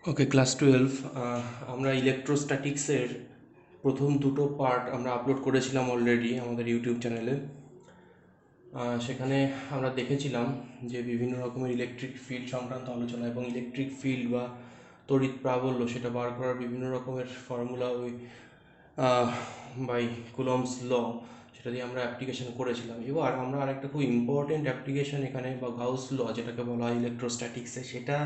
ওকে, class 12 আমরা ইলেকট্রোস্ট্যাটিক্সের প্রথম দুটো পার্ট আমরা আপলোড করেছিলাম অলরেডি আমাদের ইউটিউব চ্যানেলে। সেখানে আমরা দেখেছিলাম যে বিভিন্ন রকমের ইলেকট্রিক ফিল্ড সংক্রান্ত আলোচনা এবং ইলেকট্রিক ফিল্ড বা তড়িৎ প্রাবল্য সেটা বার করার বিভিন্ন রকমের ফর্মুলা ওই বাই কুলম্বস ল সেটা দিয়ে আমরা অ্যাপ্লিকেশন করেছিলাম। এবার আমরা আরেকটা খুব ইম্পর্টেন্ট অ্যাপ্লিকেশন এখানে বা গাউস ল যেটাকে বলা হয় ইলেকট্রোস্ট্যাটিক্সে, সেটা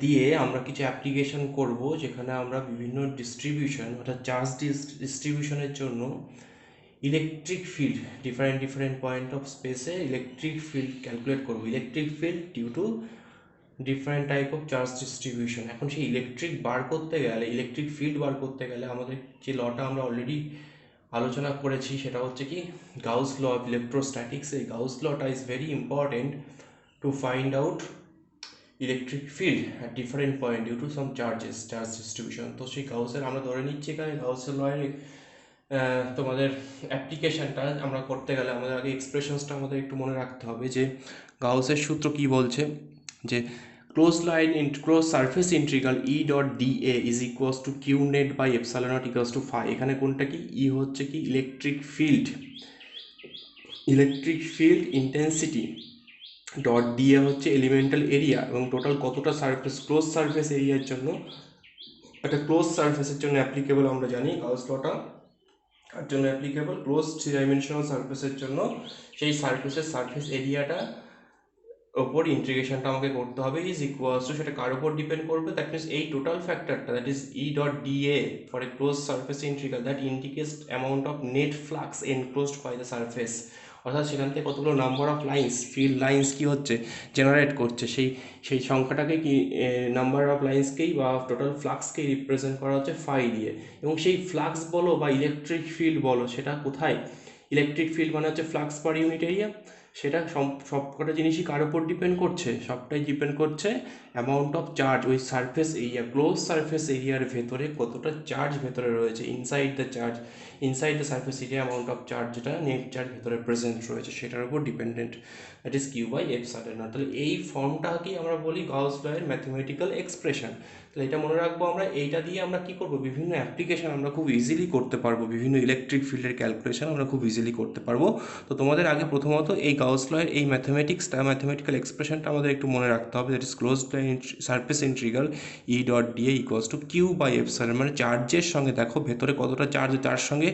দিয়ে আমরা কিছু অ্যাপ্লিকেশন করব যেখানে আমরা বিভিন্ন ডিস্ট্রিবিউশন অর্থাৎ চার্জ ডিস্ট্রিবিউশনের জন্য electric field different different point of স্পেসে ইলেকট্রিক ফিল্ড ক্যালকুলেট করব, electric field due to different type of charge distribution. এখন সেই ইলেকট্রিক বার করতে গেলে, ইলেকট্রিক ফিল্ড বার করতে গেলে আমাদের যে লটা আমরা অলরেডি আলোচনা করেছি সেটা হচ্ছে কি গাউস ল অফ ইলেকট্রোস্ট্যাটিক্স। এই গাউস লটা is very important to find out electric field at different point due to some charge distribution. তো সেই গাউসের আমরা ধরে নিচ্ছি এখানে গাউসের লয়ের তোমাদের অ্যাপ্লিকেশানটা আমরা করতে গেলে আমাদের আগে এক্সপ্রেশনসটা আমাদের একটু মনে রাখতে হবে যে গাউসের সূত্র কি বলছে, যে close surface integral E dot D A is equals to Q net by epsilon naught equals to phi. এখানে কোনটা কি? ই হচ্ছে কি ইলেকট্রিক ফিল্ড ইন্টেন্সিটি, ডট দিয়ে হচ্ছে এলিমেন্টাল এরিয়া এবং টোটাল কতটা সারফেস, ক্লোজ সারফেস এরিয়ার জন্য, একটা ক্লোজ সারফেসের জন্য অ্যাপ্লিকেবল আমরা জানি গাউস লটা তার জন্য অ্যাপ্লিকেবল ক্লোজ থ্রি ডাইমেনশনাল সারফেসের জন্য সেই সারফেসের সারফেস এরিয়াটা ওপর ইন্টিগ্রেশনটা আমাকে করতে হবে ইজ ইকুয়ালস টু, সেটা কার উপর ডিপেন্ড করবে? দ্যাট মিনস এই টোটাল ফ্যাক্টরটা, that is E dot D A for a close surface integral that indicates amount of net flux enclosed by the surface. অর্থাৎ সেখান থেকে কতগুলো number of lines, field lines কি হচ্ছে জেনারেট করছে, সেই সংখ্যাটাকে কি নাম্বার অফ লাইন্সকেই বা টোটাল ফ্লাক্সকেই রিপ্রেজেন্ট করা হচ্ছে ফাই দিয়ে। এবং সেই ফ্লাক্স বলো বা ইলেকট্রিক ফিল্ড বলো সেটা কোথায়? ইলেকট্রিক ফিল্ড মানে হচ্ছে ফ্লাক্স পার ইউনিট এরিয়া। সেটা সবকটা জিনিসই কার উপর ডিপেন্ড করছে? সবটাই ডিপেন্ড করছে অ্যামাউন্ট অফ চার্জ, ওই সারফেস এরিয়া, ক্লোজ সারফেস এরিয়ার ভেতরে কতটা চার্জ ভেতরে রয়েছে, inside the surface area amount of charge, যেটা নেট চার্জ ভেতরে প্রেজেন্ট রয়েছে সেটার উপর dependent, that is Q by epsilon not. তাহলে এই ফর্মটাকেই আমরা বলি গাউস ল এর ম্যাথমেটিক্যাল এক্সপ্রেশন। তাহলে এটা মনে রাখবো আমরা, এইটা দিয়ে আমরা কি করব, বিভিন্ন অ্যাপ্লিকেশন আমরা খুব ইজিলি করতে পারবো, বিভিন্ন ইলেকট্রিক ফিল্ডের ক্যালকুলেশন আমরা খুব ইজিলি করতে পারবো। তো তোমাদের আগে প্রথমত এই গাউস লয়ের এই ম্যাথমেটিক্যাল এক্সপ্রেশনটা আমাদের একটু মনে রাখতে হবে, that is close surface integral E dot D A equals to Q by epsilon, মানে চার্জের সঙ্গে দেখো ভেতরে কতটা চার্জ, তার সঙ্গে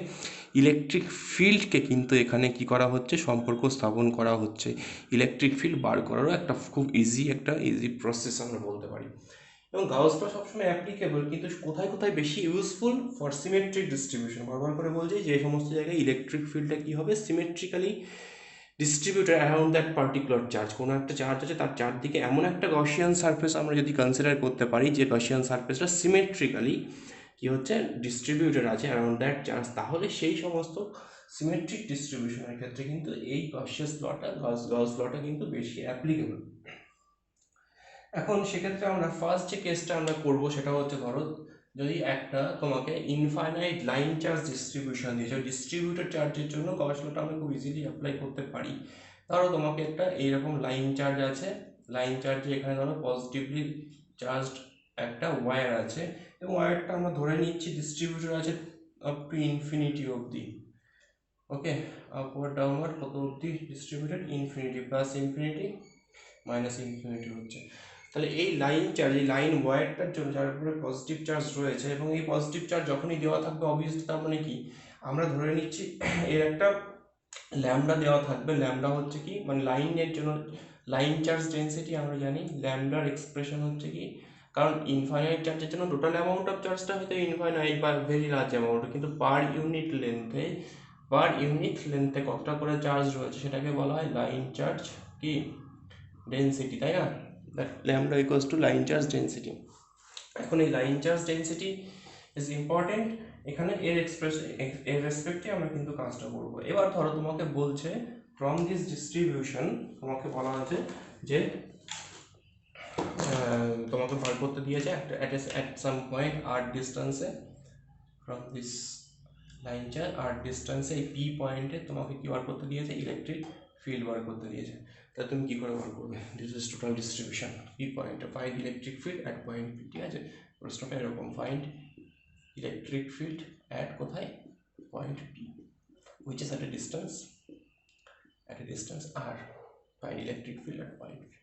ইলেকট্রিক ফিল্ডকে কিন্তু এখানে কি করা হচ্ছে, সম্পর্ক স্থাপন করা হচ্ছে। ইলেকট্রিক ফিল্ড বার করারও একটা খুব ইজি প্রসেস আমরা বলতে পারি। এবং গাউস ল সবসময় অ্যাপ্লিকেবল, কিন্তু কোথায় কোথায় বেশি ইউজফুল? For symmetric distribution. বারবার করে বলছি যে সমস্ত জায়গায় ইলেকট্রিক ফিল্ডটা কী হবে, symmetrically distributed around that particular charge. কোনো একটা চার্জ আছে, তার চারদিকে এমন একটা গসিয়ান সারফেস আমরা যদি কনসিডার করতে পারি যে গসিয়ান সারফেসটা সিমেট্রিক্যালি কী হচ্ছে, ডিস্ট্রিবিউটেড আছে অ্যারাউন্ড দ্যাট চার্জ, তাহলে সেই সমস্ত সিমেট্রিক ডিস্ট্রিবিউশনের ক্ষেত্রে কিন্তু এই গাউস লটা কিন্তু বেশি অ্যাপ্লিকেবল। এখন সেক্ষেত্রে আমরা ফার্স্ট যে কেসটা আমরা করবো সেটা হচ্ছে, ধরো যদি একটা তোমাকে ইনফাইনাইট লাইন চার্জ ডিস্ট্রিবিউশন দিয়েছে, ডিস্ট্রিবিউটেড চার্জের জন্য গাউস লটা আমরা খুব ইজিলি অ্যাপ্লাই করতে পারি। ধরো তোমাকে একটা এইরকম লাইন চার্জ আছে, লাইন চার্জে এখানে ধরো পজিটিভলি চার্জড একটা ওয়্যার আছে, এবং ওয়্যারটা আমরা ধরে নিচ্ছি ডিস্ট্রিবিউটেড আছে আপ টু ইনফিনিটি অবধি। ওকে, আপওয়ার্ড ডাউনওয়ার্ড কত অবধি distributed? Infinity, plus infinity minus infinity হচ্ছে। তাহলে এই লাইন ওয়্যারটার জন্য যার উপরে পজিটিভ চার্জ রয়েছে, এবং এই পজিটিভ চার্জ যখনই দেওয়া থাকবে অবভিয়াসলি তার মানে কি, আমরা ধরে নিচ্ছি এর একটা ল্যামডা দেওয়া থাকবে। ল্যামডা হচ্ছে কি, মানে লাইনের জন্য লাইন চার্জ ডেন্সিটি আমরা জানি ল্যামডার এক্সপ্রেশন হচ্ছে কি, কারণ ইনফাইনাইট চার্জের জন্য টোটাল অ্যামাউন্ট অফ চার্জটা হয়তো ইনফাইনাইট বা ভেরি লার্জ অ্যামাউন্ট, কিন্তু পার ইউনিট লেন্থে কতটা করে চার্জ রয়েছে সেটাকে বলা হয় লাইন চার্জ কি ডেন্সিটি, তাই না? That lambda equals to line charge density. এখন এই line charge density is important, এখানে এর রেসপেক্টে আমরা কিন্তু কাজটা করবো। এবার ধরো তোমাকে বলছে ফ্রম দিস ডিস্ট্রিবিউশন, তোমাকে বলা হয়েছে যে তোমাকে বার করতে দিয়েছে একটা অ্যাট সাম পয়েন্ট আর ডিস্টেন্সে from this line charge r ডিস্টেন্সে, এই পি পয়েন্টে তোমাকে কি বার করতে দিয়েছে, ইলেকট্রিক ফিল্ড বার করতে দিয়েছে, তাহলে তুমি কী করে বার করবে? This is total distribution P পয়েন্টে, find electric field at point P. ঠিক আছে, প্রশ্নটা এরকম, ফাইন্ড ইলেকট্রিক ফিল্ড অ্যাট কোথায়? Point P, which is at a distance r, find electric field at point P.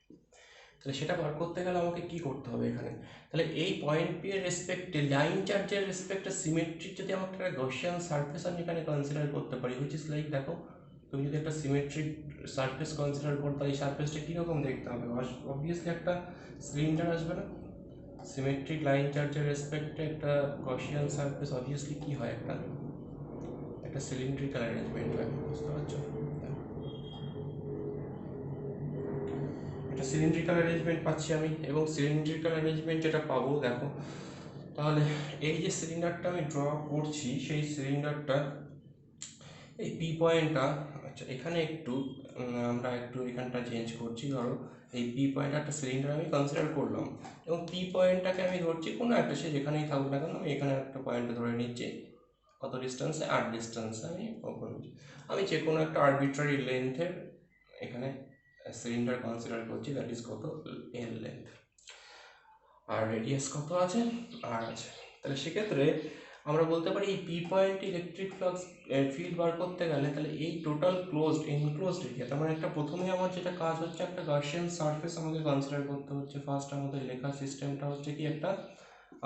তাহলে সেটা বার করতে গেলে আমাকে কী করতে হবে এখানে? তাহলে এই পয়েন্ট পি এর রেসপেক্টে, লাইন চার্জের রেসপেক্টে সিমেট্রিক যদি আমাকে একটা গসিয়ান সারফেস আমি এখানে কনসিডার করতে পারি, হুইচ ইজ লাইক, দেখো তুমি যদি একটা সিমেট্রিক সারফেস কনসিডার করো, তাহলে এই সারফেসটা কীরকম দেখতে হবে? অবভিয়াসলি একটা সিলিন্ডার আসবে না? সিমেট্রিক লাইন চার্জের রেসপেক্টে একটা গসিয়ান সারফেস অবভিয়াসলি কী হয়? একটা সিলিন্ড্রিক্যাল অ্যারেঞ্জমেন্ট হয়, বুঝতে পারছো? একটা সিলিন্ড্রিক্যাল অ্যারেঞ্জমেন্ট পাচ্ছি আমি, এবং সিলিন্ড্রিক্যাল অ্যারেঞ্জমেন্ট যেটা পাবো, দেখো তাহলে এই যে সিলিন্ডারটা আমি ড্র করছি, সেই সিলিন্ডারটা এই পি পয়েন্টটা, আচ্ছা এখানে একটু আমরা একটু এখানটা চেঞ্জ করছি। ধরো এই পি পয়েন্ট একটা সিলিন্ডার আমি কনসিডার করলাম, এবং পি পয়েন্টটাকে আমি ধরছি কোনো একটা, সে যেখানেই থাকুক না কেন, আমি এখানে একটা পয়েন্টে ধরে নিচ্ছি, কত ডিস্টেন্সে? 8 ডিস্টেন্সে আমি ওপেন নিচ্ছি। আমি যে কোনো একটা আরবিট্রারি লেন্থের এখানে সিলিন্ডার কনসিডার করছি, দ্যাট ইজ কত? এল লেন্থ। আর রেডিয়াস কত আছে? আর আছে। তাহলে সেক্ষেত্রে আমরা বলতে পারি এই P point electric flux field বার করতে গেলে, তাহলে এই টোটাল এনক্লোজড এরিয়া, তার মানে একটা প্রথমেই আমার যেটা কাজ হচ্ছে, একটা গাউসিয়ান সারফেস আমাকে কনসিডার করতে হচ্ছে। ফার্স্ট আমাদের লেখার সিস্টেমটা হচ্ছে কি,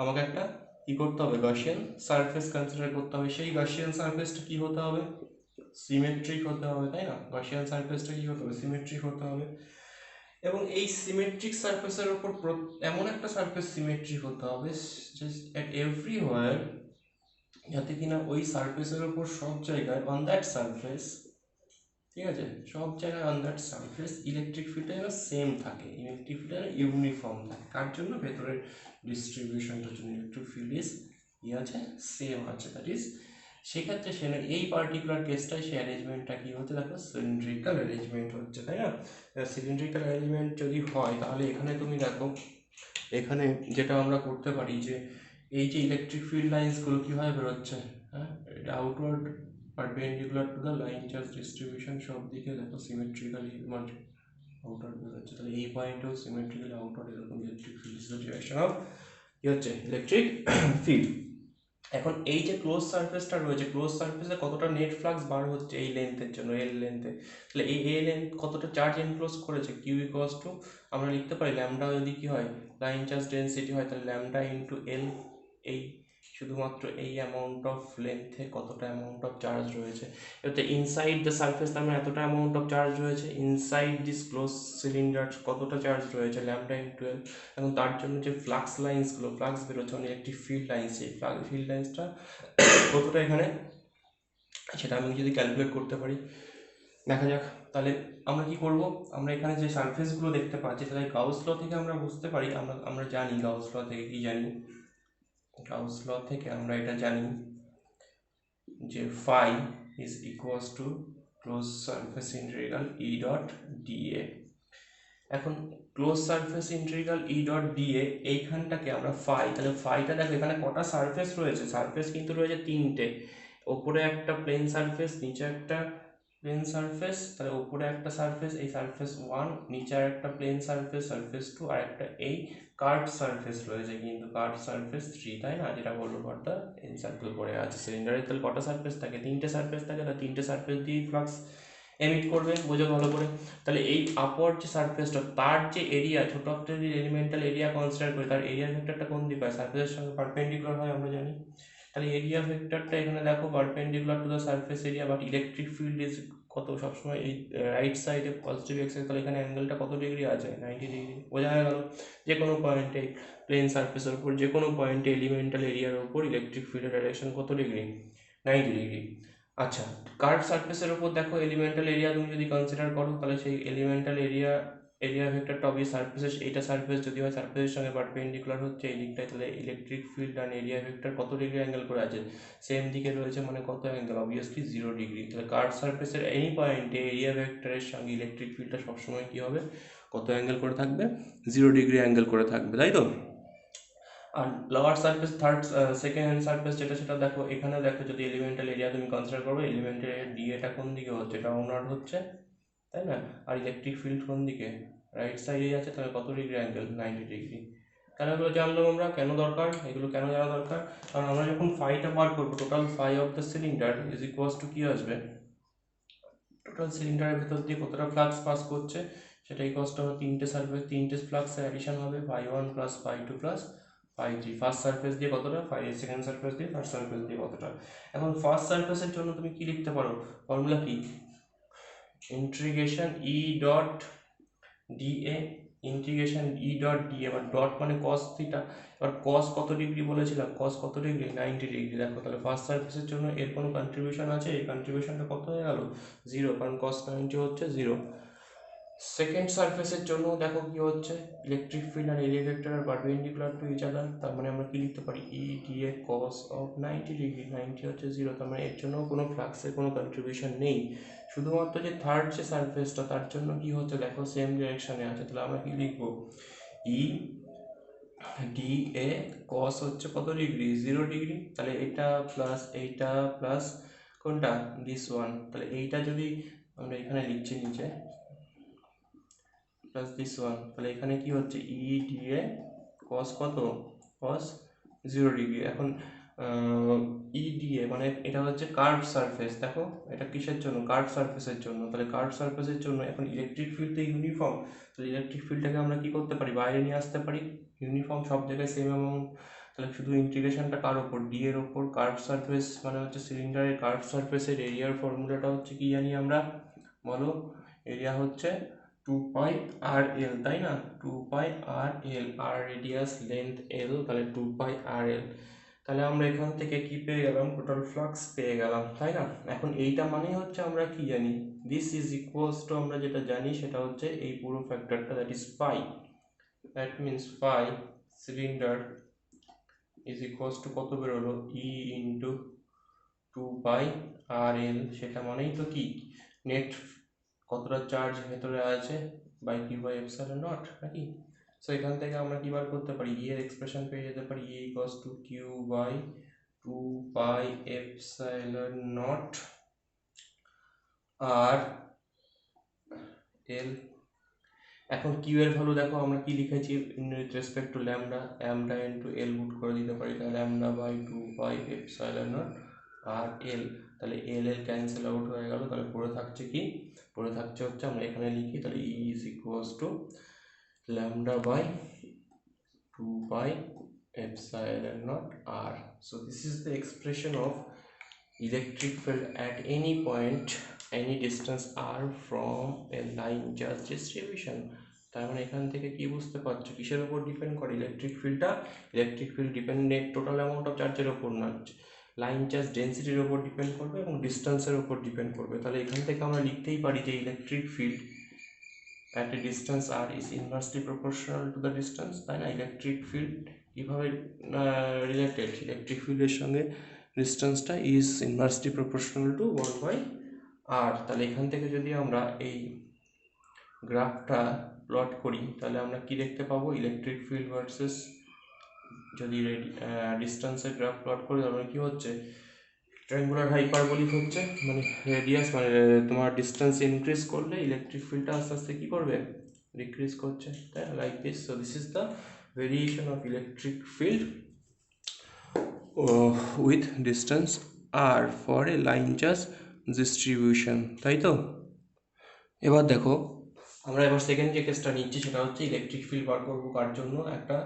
আমাকে একটা কী করতে হবে? গাউসিয়ান সারফেস কনসিডার করতে হবে। সেই গাউসিয়ান সারফেসটা কী হতে হবে? সিমেট্রিক হতে হবে, তাই না? গাউসিয়ান সারফেসটা কী হতে হবে? সিমেট্রিক হতে হবে। এবং এই সিমেট্রিক সারফেসের উপর এমন একটা সারফেস সিমেট্রিক হতে হবে এট এভরিওয়্যার, যাতে কিনা ওই সারফেসের উপর সব জায়গায় অন দ্যাট সারফেস, ঠিক আছে, সব জায়গায় অন দ্যাট সারফেস ইলেকট্রিক ফিল্ডটা যেন সেম থাকে, ইলেকট্রিক ফিল্ডটা যেন ইউনিফর্ম থাকে। কার জন্য? ভেতরের ডিস্ট্রিবিউশনটার জন্য ইলেকট্রিক ফিল্ড ইজ আছে, সেম আছে। দ্যাট ইজ, সেক্ষেত্রে সে এই পার্টিকুলার কেসটায় সে অ্যারেঞ্জমেন্টটা কী হচ্ছে? দেখো সিলিন্ড্রিক্যাল অ্যারেঞ্জমেন্ট হচ্ছে, তাই না? সিলিন্ড্রিক্যাল অ্যারেঞ্জমেন্ট যদি হয়, তাহলে এখানে তুমি দেখো, এখানে যেটা আমরা করতে পারি যে এই যে ইলেকট্রিক ফিল্ড লাইন্সগুলো কীভাবে বেরোচ্ছে, হ্যাঁ, এটা outward perpendicular to the line charge distribution, সব দিকে দেখো সিমেট্রিক্যালি আউটওয়ার্ড বেরোচ্ছে। তাহলে এই পয়েন্টেও সিমেট্রিক্যালি আউটওয়ার্ড এরকম electric field is the direction of কী হচ্ছে? Electric field. এখন এই যে ক্লোজ সারফেসটা রয়েছে, ক্লোজ সারফেসে কতটা নেট ফ্লাক্স বার হচ্ছে এই লেন্থের জন্য, এল লেন্থে, তাহলে এই এ লেন্থ কতটা চার্জ এনক্লোজ করেছে? কিউ ইকুয়ালস টু, আমরা লিখতে পারি ল্যামডা যদি কী হয়, লাইন চার্জ ডেন্সিটি হয়, তাহলে ল্যামডা ইন্টু এল, এই শুধুমাত্র এই অ্যামাউন্ট অফ লেন্থে কতটা অ্যামাউন্ট অফ চার্জ রয়েছে, এতে ইনসাইড দ্য সারফেস তার মানে এতটা অ্যামাউন্ট অফ চার্জ রয়েছে, ইনসাইড দিস ক্লোজ সিলিন্ডার কতটা চার্জ রয়েছে, ল্যামডা ইন্টু এল। এখন তার জন্য যে ফ্লাক্স লাইন্সগুলো, ফ্লাক্স বেরোচ্ছে মানে একটি ফিল্ড লাইন্স, সেই ফিল্ড লাইন্সটা কতটা এখানে, সেটা আমি যদি ক্যালকুলেট করতে পারি, দেখা যাক। তাহলে আমরা কি করব, আমরা এখানে যে সারফেসগুলো দেখতে পাচ্ছি, তাহলে গাউস ল থেকে আমরা বুঝতে পারি, আমরা জানি গাউস ল থেকে কি জানি, গাউস ল থেকে আমরা এটা জানি যে phi is equals to close surface integral E dot d A. এখন close surface integral E dot d A, এইখানটাকে আমরা ফাই, তাহলে ফাইটা দেখো এখানে কটা সারফেস রয়েছে, সারফেস কিন্তু রয়েছে 3টে, ওপরে একটা প্লেন সারফেস, নিচে একটা প্লেন সারফেস, তাহলে ওপরে একটা সারফেস, এই সারফেস 1, নিচে আর একটা প্লেন সারফেস, সারফেস 2, আর একটা এই কার্ভ সারফেস রয়েছে, কিন্তু কার্ভ সারফেস 3, তাই না? যেটা বলবো পর্দা এনসার্কেল করে আছে সিলিন্ডারে। তাহলে কটা সারফেস থাকে? 3টে সারফেস থাকে, তাহলে 3টে সারফেস দিয়ে ফ্লাক্স এমিট করবে, বোঝো ভালো করে। তাহলে এই আপওয়ার্ড যে সারফেসটা, তার যে এরিয়া, ছোট একটা যদি এলিমেন্টাল এরিয়া কনসিডার করি, তার এরিয়া ভেক্টরটা কোন দিকে হয়? সারফেসের সঙ্গে পারপেন্ডিকুলার হয়, আমরা জানি। তাহলে এরিয়া ভেক্টরটা এখানে দেখো perpendicular to the surface area, but electric field is কত? সবসময় এই রাইট সাইডে পজিটিভ এক্স, তাহলে এখানে অ্যাঙ্গেলটা কত ডিগ্রি আছে? 90 ডিগ্রি। বোঝা গেল, যে কোনো পয়েন্টে প্লেন সারফেসের উপর যে কোনো পয়েন্টে এলিমেন্টাল এরিয়ার উপর ইলেকট্রিক ফিল্ডের ডাইরেকশন কত ডিগ্রি? 90 ডিগ্রি। আচ্ছা, কার্ভ সারফেসের উপর দেখো এলিমেন্টাল এরিয়া তুমি যদি কনসিডার করো, তাহলে সেই এলিমেন্টাল এরিয়া ভেক্টরটা অবশ্যই সারফেসের, এইটা সারফেস যদি হয়, সারফেসের সঙ্গে পারপেন্ডিকুলার হচ্ছে এই দিকটায়, তাহলে ইলেকট্রিক ফিল্ড আর এরিয়া ভেক্টর কত ডিগ্রি অ্যাঙ্গেল করে আছে? সেম দিকে রয়েছে, মানে কত অ্যাঙ্গেল? Obviously 0 degree. তাহলে কার্ভ সারফেসের এনি পয়েন্টে এরিয়া ভেক্টরের সঙ্গে ইলেকট্রিক ফিল্ডটা সবসময় কী হবে? কত অ্যাঙ্গেল করে থাকবে? 0 ডিগ্রি অ্যাঙ্গেল করে থাকবে, তাই তো? আর লোয়ার সারফেস, সেকেন্ড সারফেস যেটা, সেটা দেখো এখানে, দেখো যদি এলিমেন্টাল এরিয়া তুমি কনসিডার করবে, এলিমেন্টাল এরিয়া ডিএটা কোন দিকে হচ্ছে? ডাউনওয়ার্ড হচ্ছে, তাই না? আর ইলেকট্রিক ফিল্ড কোন দিকে, রাইট সাইডে আছে, তাহলে কত ডিগ্রি অ্যাঙ্গেল, 90 ডিগ্রি। কেন এগুলো জানলাম আমরা, কেন দরকার এগুলো, কেন জানা দরকার? কারণ আমরা যখন ফাইটা বার করবো, total phi of the cylinder is equals to কি আসবে, টোটাল সিলিন্ডারের ভেতর দিয়ে কতটা ফ্লাক্স পাস করছে সেটা ইকুয়ালস টু তিনটে সারফেস, তিনটে ফ্লাক্সের অ্যাডিশন হবে, phi one plus phi two plus phi three. First surface দিয়ে কতটা, সেকেন্ড সারফেস দিয়ে, ফার্স্ট সারফেস দিয়ে কতটা। এখন ফার্স্ট সারফেসের জন্য তুমি কি লিখতে পারো, ফর্মুলা কি, ইন্টিগ্রেশন ই ডট ডিএ, ইন্টিগ্রেশন ই ডট ডিএ, এবার ডট মানে কস থিটা, এবার কস কত ডিগ্রি বলেছিলাম, কস কত ডিগ্রি, 90 ডিগ্রি। দেখো তাহলে ফার্স্ট সার্ফেসের জন্য এর কোনো কন্ট্রিবিউশন আছে, এই কন্ট্রিবিউশনটা কত হয়ে গেল, 0, কারণ কস 90 হচ্ছে 0। সেকেন্ড সারফেসের জন্য দেখো কি হচ্ছে, ইলেকট্রিক ফিল্ড আর এরিয়া ভেক্টর আর পারপেন্ডিকুলার টু ইচ আদার, তার মানে আমরা কি লিখতে পারি, E D A cos of 90 degree, 90 হচ্ছে 0, তার মানে এর জন্য কোনো ফ্লাক্সের কোনো কন্ট্রিবিউশন নেই। শুধুমাত্র যে থার্ড যে সারফেসটা তার জন্য কি হচ্ছে দেখো, সেম ডিরেকশনে আছে, তাহলে আমরা কি লিখবো, ই ডি এ কস হচ্ছে কত ডিগ্রি, 0 ডিগ্রি, তাহলে এটা প্লাস এইটা প্লাস কোনটা, দিস ওয়ান, তাহলে এইটা যদি আমরা এখানে লিখছি নিচে প্লাস দিস ওয়ান, তাহলে এখানে কি হচ্ছে, ই ডি এ কস কত, কস 0 ডিগ্রি। এখন ই ডি এ মানে এটা হচ্ছে কার্ভ সারফেস, দেখো এটা কিসের জন্য, কার্ভ সারফেসের জন্য, তাহলে কার্ভ সারফেসের জন্য এখন ইলেকট্রিক ফিল্ড তো ইউনিফর্ম, তাহলে ইলেকট্রিক ফিল্ডটাকে আমরা কি করতে পারি, বাইরে নিয়ে আসতে পারি, ইউনিফর্ম সব জায়গায় সেম অ্যামাউন্ট। তাহলে শুধু ইন্টিগ্রেশনটা কার ওপর, ডি এর ওপর, কার্ভ সারফেস মানে হচ্ছে সিলিন্ডারের কার্ভ সারফেসের এরিয়ার ফর্মুলাটা হচ্ছে কি জানি আমরা, বলো, এরিয়া হচ্ছে 2 পাই আর এল, তাই না, 2 পাই আর এল, আর রেডিয়াস লেন্থ এল, তাহলে 2 পাই আর এল। তাহলে আমরা এখান থেকে কি পেয়ে গেলাম, টোটাল ফ্লাক্স পেয়ে গেলাম, তাই না। এখন এইটা মানে হচ্ছে আমরা কি জানি, দিস ইজ ইকুয়ালস টু, আমরা যেটা জানি সেটা হচ্ছে এই পুরো ফ্যাক্টরটা, that is pi, that means pi cylinder is equals to কত বেরোলো, ই ইন্টু 2 পাই আর এল, সেটা মানেই তো কি, নেট কতটা চার্জ ভেতরে আছে by Q by epsilon naught, নাকি। সো এখান থেকে আমরা কি বার করতে পারি, ই এর এক্সপ্রেশন পেয়ে যেতে পারি, E equals to Q by 2 pi epsilon naught r l. এখন কিউ এর ভ্যালু দেখো আমরা কি লিখেছি, in with respect to lambda, lambda into l বুট করে দিতে পারি, তাহলে lambda by 2 pi epsilon naught r l, তাহলে এল এল ক্যান্সেল আউট হয়ে গেল, তাহলে পড়ে থাকছে কি, পড়ে থাকছে হচ্ছে, আমরা এখানে লিখি, তাহলে E is equals to lambda by 2 pi epsilon naught r. So this is the expression of electric field at any point, any distance r from a line charge distribution. তার মানে এখান থেকে কি বুঝতে পারছো, কিসের উপর ডিপেন্ড করে ইলেকট্রিক ফিল্ডটা, electric field dependent total amount of চার্জের উপর না, লাইন চার্জ ডেন্সিটির উপর ডিপেন্ড করবে এবং ডিস্টেন্সের উপর ডিপেন্ড করবে। তাহলে এখান থেকে আমরা লিখতেই পারি যে electric field at a distance r is inversely proportional to the distance, তাই না। ইলেকট্রিক ফিল্ড কিভাবে রিলেটেড, ইলেকট্রিক ফিল্ডের সঙ্গে ডিস্টেন্সটা is inversely proportional to 1 by r. তাহলে এখান থেকে যদি আমরা এই গ্রাফটা প্লট করি তাহলে আমরা কি দেখতে পাবো, ইলেকট্রিক ফিল্ড ভার্সেস যদি ডিস্টেন্সের গ্রাফ প্লট করি তাহলে কি হচ্ছে, ট্রায়াঙ্গুলার হাইপারবোলিক হচ্ছে, মানে রেডিয়াস মানে তোমার ডিস্টেন্স ইনক্রিজ করলে ইলেকট্রিক ফিল্ডটা আস্তে আস্তে কি করবে, ডিক্রিজ করছে, তাই like this. So this is the variation of electric field with distance r for a line charge distribution, তাই তো। এবার দেখো আমরা এবার সেকেন্ড যে কেসটা নিচ্ছি সেটা হচ্ছে ইলেকট্রিক ফিল্ড বার করবো কার জন্য, একটা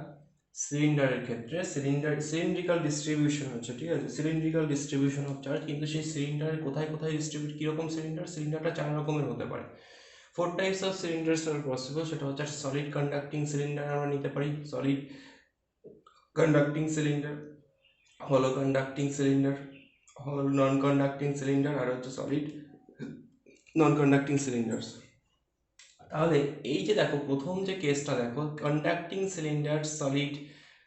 সিলিন্ডারের ক্ষেত্রে, সিলিন্ড্রিক্যাল ডিস্ট্রিবিউশন হচ্ছে, ঠিক আছে, সিলিন্ড্রিক্যাল ডিস্ট্রিবিউশন অফ চার্জ, কিন্তু সেই সিলিন্ডারের কোথায় কোথায় ডিস্ট্রিবিউট, কীরকম সিলিন্ডারটা 4 রকমের হতে পারে, 4 types of cylinders R possible. সেটা হচ্ছে সলিড কন্ডাক্টিং সিলিন্ডার আমরা নিতে পারি, সলিড কন্ডাক্টিং সিলিন্ডার, হলো কন্ডাক্টিং সিলিন্ডার, হল নন কন্ডাক্টিং সিলিন্ডার, আর হচ্ছে সলিড নন কন্ডাক্টিং সিলিন্ডার্স। তাহলে এই যে দেখো প্রথম যে কেসটা দেখো, conducting cylinder solid,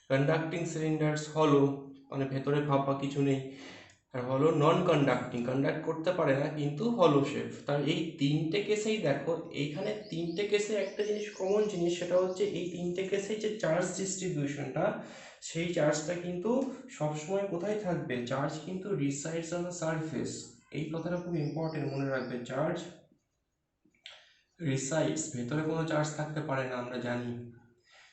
conducting cylinders হলো মানে ভেতরে ফাঁপা কিছু নেই, আর হলো নন কন্ডাক্টিং, কন্ডাক্ট করতে পারে না কিন্তু হলো শেপ। তার এই তিনটে কেসেই দেখো, এইখানে তিনটে কেসে একটা জিনিস কমন জিনিস, সেটা হচ্ছে এই তিনটে কেসে যে চার্জ ডিস্ট্রিবিউশনটা, সেই চার্জটা কিন্তু সবসময় কোথায় থাকবে, চার্জ কিন্তু রিসাইডস অন দ্য সারফেস। এই কথাটা খুব ইম্পর্টেন্ট, মনে রাখবে, চার্জ রিসাইডস, ভেতরে কোনো চার্জ থাকতে পারে না, আমরা জানি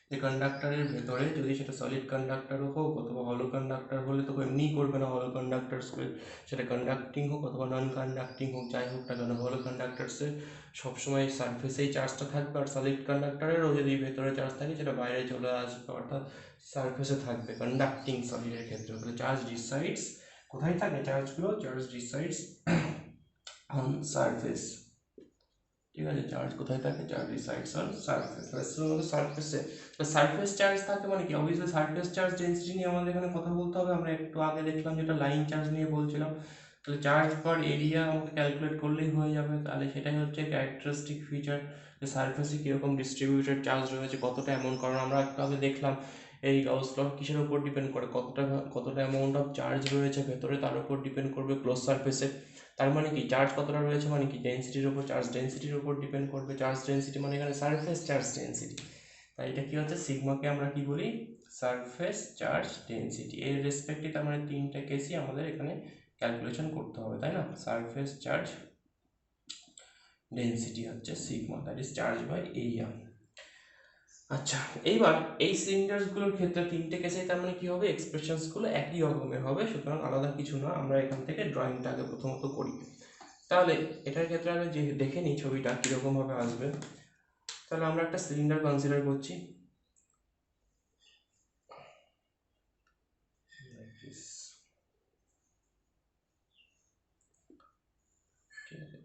যে কন্ডাক্টরের ভেতরে যদি সেটা সলিড কন্ডাক্টরও হোক অথবা হলো কন্ডাক্টর হলে তো এমনিই করবে না, হলো কন্ডাক্টার্সকে সেটা কন্ডাক্টিং হোক অথবা নন কন্ডাক্টিং হোক, যাই হোক না কেন, হলো কন্ডাক্টার্সে সবসময় সারফেসেই চার্জটা থাকবে, আর সলিড কন্ডাক্টরেরও যদি ভেতরে চার্জ থাকে সেটা বাইরে চলে আসবে, অর্থাৎ সারফেসে থাকবে কন্ডাক্টিং সলিডের ক্ষেত্রে। তাহলে চার্জ ডিসাইডস কোথায় থাকে, চার্জগুলো চার্জ ডিসাইডস অন সারফেস, ঠিক আছে, চার্জ কোথায় থাকে, চার্জ ডিসাইডস অন সারফেস, সারফেসে। তো সারফেস চার্জ থাকে মানে কি, অবভিয়াসলি সারফেস চার্জ ডেন্সিটি নিয়ে আমাদের এখানে কথা বলতে হবে। আমরা একটু আগে দেখলাম যেটা লাইন চার্জ নিয়ে বলছিলাম, তাহলে চার্জ পার এরিয়া আমাকে ক্যালকুলেট করলেই হয়ে যাবে। তাহলে সেটাই হচ্ছে ক্যারেক্টারিস্টিক ফিচার, যে সারফেসে কীরকম ডিস্ট্রিবিউটেড চার্জ রয়েছে, কতটা অ্যামাউন্ট, কারণ আমরা একটু আগে দেখলাম এই গাউস ল কিসের উপর ডিপেন্ড করে, কতটা অ্যামাউন্ট অফ চার্জ রয়েছে ভেতরে তার উপর ডিপেন্ড করবে ক্লোজ সারফেসে। তার মানে কি চার্জ কতটা রয়েছে মানে কি ডেন্সিটির উপর, চার্জ ডেন্সিটির উপর ডিপেন্ড করবে, চার্জ ডেন্সিটি মানে এখানে সারফেস চার্জ ডেন্সিটি। তাই এটা কি হচ্ছে, সিগমাকে আমরা কি বলি, সারফেস চার্জ ডেন্সিটি। এর রেসপেক্টে তার মানে তিনটা কেসই আমাদের এখানে ক্যালকুলেশন করতে হবে, তাই না। সারফেস চার্জ ডেন্সিটি হচ্ছে sigma, that is charge by area. আচ্ছা, এইবার এই সিলিন্ডারসগুলোর ক্ষেত্রে তিনটে কেসেই তার মানে কি হবে, এক্সপ্রেশনসগুলো একই রকমের হবে, সুতরাং আলাদা কিছু না। আমরা এখান থেকে ড্রয়িংটা আগে প্রথমত করি। তাহলে এটার ক্ষেত্রে আগে যে দেখে নিই ছবিটা কীরকমভাবে আসবে। তাহলে আমরা একটা সিলিন্ডার কনসিডার করছি,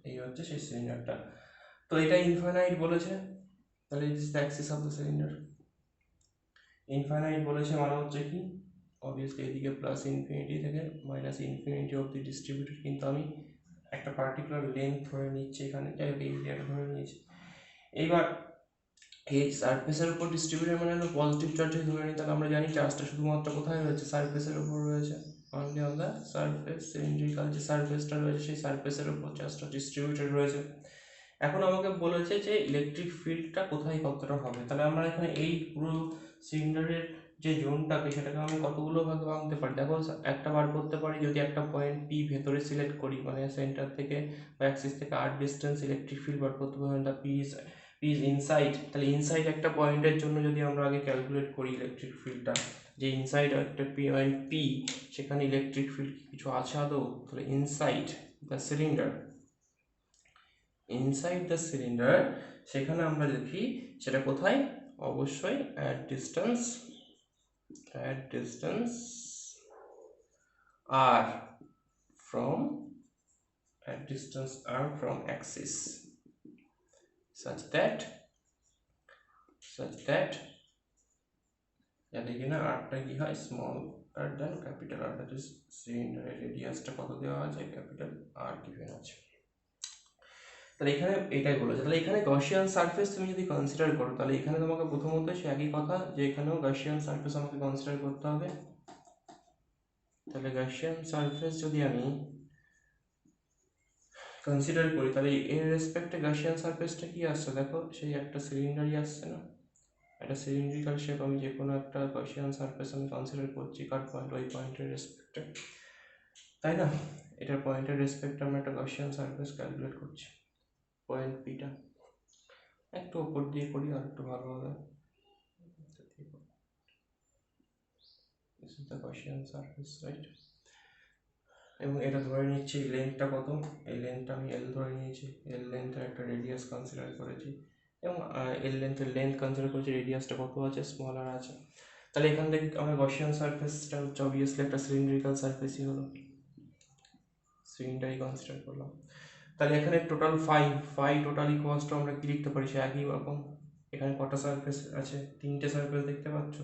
এই হচ্ছে সেই সিলিন্ডারটা। তো এটা ইনফাইনাইট বলেছে, তাহলে it is the Axis of the cylinder. Infinite বলেছে মানে হচ্ছে কি, অবভিয়াসলি এদিকে প্লাস ইনফিনিটি থেকে মাইনাস ইনফিনিটি অবধি ডিস্ট্রিবিউটেড, কিন্তু আমি একটা পার্টিকুলার লেন্থ ধরে নিচ্ছি এখানে, যাই হোক এই এরিয়াটা ধরে নিয়েছি। এইবার এই সারফেসের উপর ডিস্ট্রিবিউটেড মানে হলো পজিটিভ চার্জে ধরে নিই, তাহলে আমরা জানি চার্জটা শুধুমাত্র কোথায় রয়েছে, সারফেসের উপর রয়েছে, only on the surface. Cylindrical যে সারফেসটা রয়েছে সেই সারফেসের উপর চার্জটা ডিস্ট্রিবিউটেড রয়েছে। এখন আমাকে বলেছে যে ইলেকট্রিক ফিল্ডটা কোথায় কতটা হবে, তাহলে আমরা এখানে এই পুরো সিলিন্ডারের যে জোনটাকে সেটাকে আমি কতগুলো ভাগে ভাঙতে পারি, দেখো একটা বার করতে পারি যদি একটা পয়েন্ট পি ভেতরে সিলেক্ট করি, মানে সেন্টার থেকে বা অ্যাক্সিস থেকে আর ডিস্টেন্স ইলেকট্রিক ফিল্ড বার করতে পারি, দ্য পি ইজ ইনসাইড। তাহলে ইনসাইড একটা পয়েন্টের জন্য যদি আমরা আগে ক্যালকুলেট করি ইলেকট্রিক ফিল্ডটা, যে ইনসাইড একটা পয়েন্ট পি, সেখানে ইলেকট্রিক ফিল্ড কিছু আছে আদৌ, তাহলে inside the cylinder, inside the cylinder সেখানে আমরা দেখি সেটা কোথায়, অবশ্যই at distance r from axis such that যাতে কিনা আরটা কি হয়, small r than capital r, that is সিলিন্ডারের রেডিয়াসটা কত দেওয়া আছে, ক্যাপিটাল আর গিভেন আছে। তাহলে এখানে এটাই বলেছে। তাহলে এখানে গসিয়ান সারফেস তুমি যদি কনসিডার করো, তাহলে এখানে তোমাকে প্রথমত সে একই কথা যে এখানেও গসিয়ান সারফেস আমাকে কনসিডার করতে হবে। তাহলে গসিয়ান সারফেস যদি আমি কনসিডার করি, তাহলে এর রেসপেক্টে গসিয়ান সারফেসটা কি আসছে, দেখো সেই একটা সিলিন্ডারই আসছে না, একটা সিলিন্ড্রিক্যাল শেপ। আমি যে কোনো একটা গসিয়ান সারফেস আমি কনসিডার করছি কার পয়েন্ট, ওই পয়েন্টের রেসপেক্টে, তাই না। এটার পয়েন্টের রেসপেক্টে আমরা একটা গসিয়ান সারফেস ক্যালকুলেট করছি, পয়েন্ট পিটা একটু উপর দিয়ে করি আর একটু ভালো হবে। This is the Gaussian surface, right? এবং এটা ধরে নিচ্ছি লেন্থটা কত, এই লেন্থটা আমি এল ধরে নিয়েছি, এল লেন্থের একটা রেডিয়াস কনসিডার করেছি, এবং এল লেন্থের লেন্থ কনসিডার করেছি, রেডিয়াসটা কত আছে, স্মল আর আছে। তাহলে এখান থেকে আমার গসিয়ান সারফেসটা হচ্ছে অবভিয়াসলি একটা সিলিন্ড্রিক্যাল সারফেসই হলো, সিলিন্ডারই কনসিডার করলাম। তাহলে এখানে total phi total equals to আমরা কি লিখতে পারি, সে একই রকম। এখানে কটা সারফেস আছে, তিনটে সারফেস দেখতে পাচ্ছ,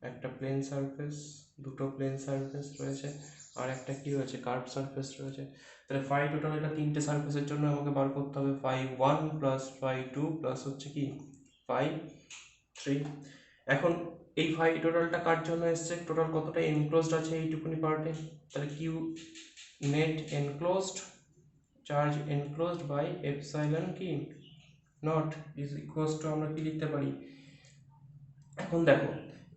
একটা প্লেন সারফেস, দুটো প্লেন সারফেস রয়েছে, আর একটা কি রয়েছে, কার্ভ সারফেস রয়েছে। তাহলে ফাই টোটাল এটা তিনটে সারফেসের জন্য আমাকে বার করতে হবে ফাই 1 প্লাস ফাই 2 প্লাস হচ্ছে কি ফাই 3। এখন এই ফাই টোটালটা কার জন্য এসছে, টোটাল কতটা এনক্লোজড আছে এইটুকুনি পার্টে, তাহলে Q net enclosed, charge enclosed by epsilon কি নট ইজ ইকুয়ালস টু আমরা কি লিখতে পারি। এখন দেখো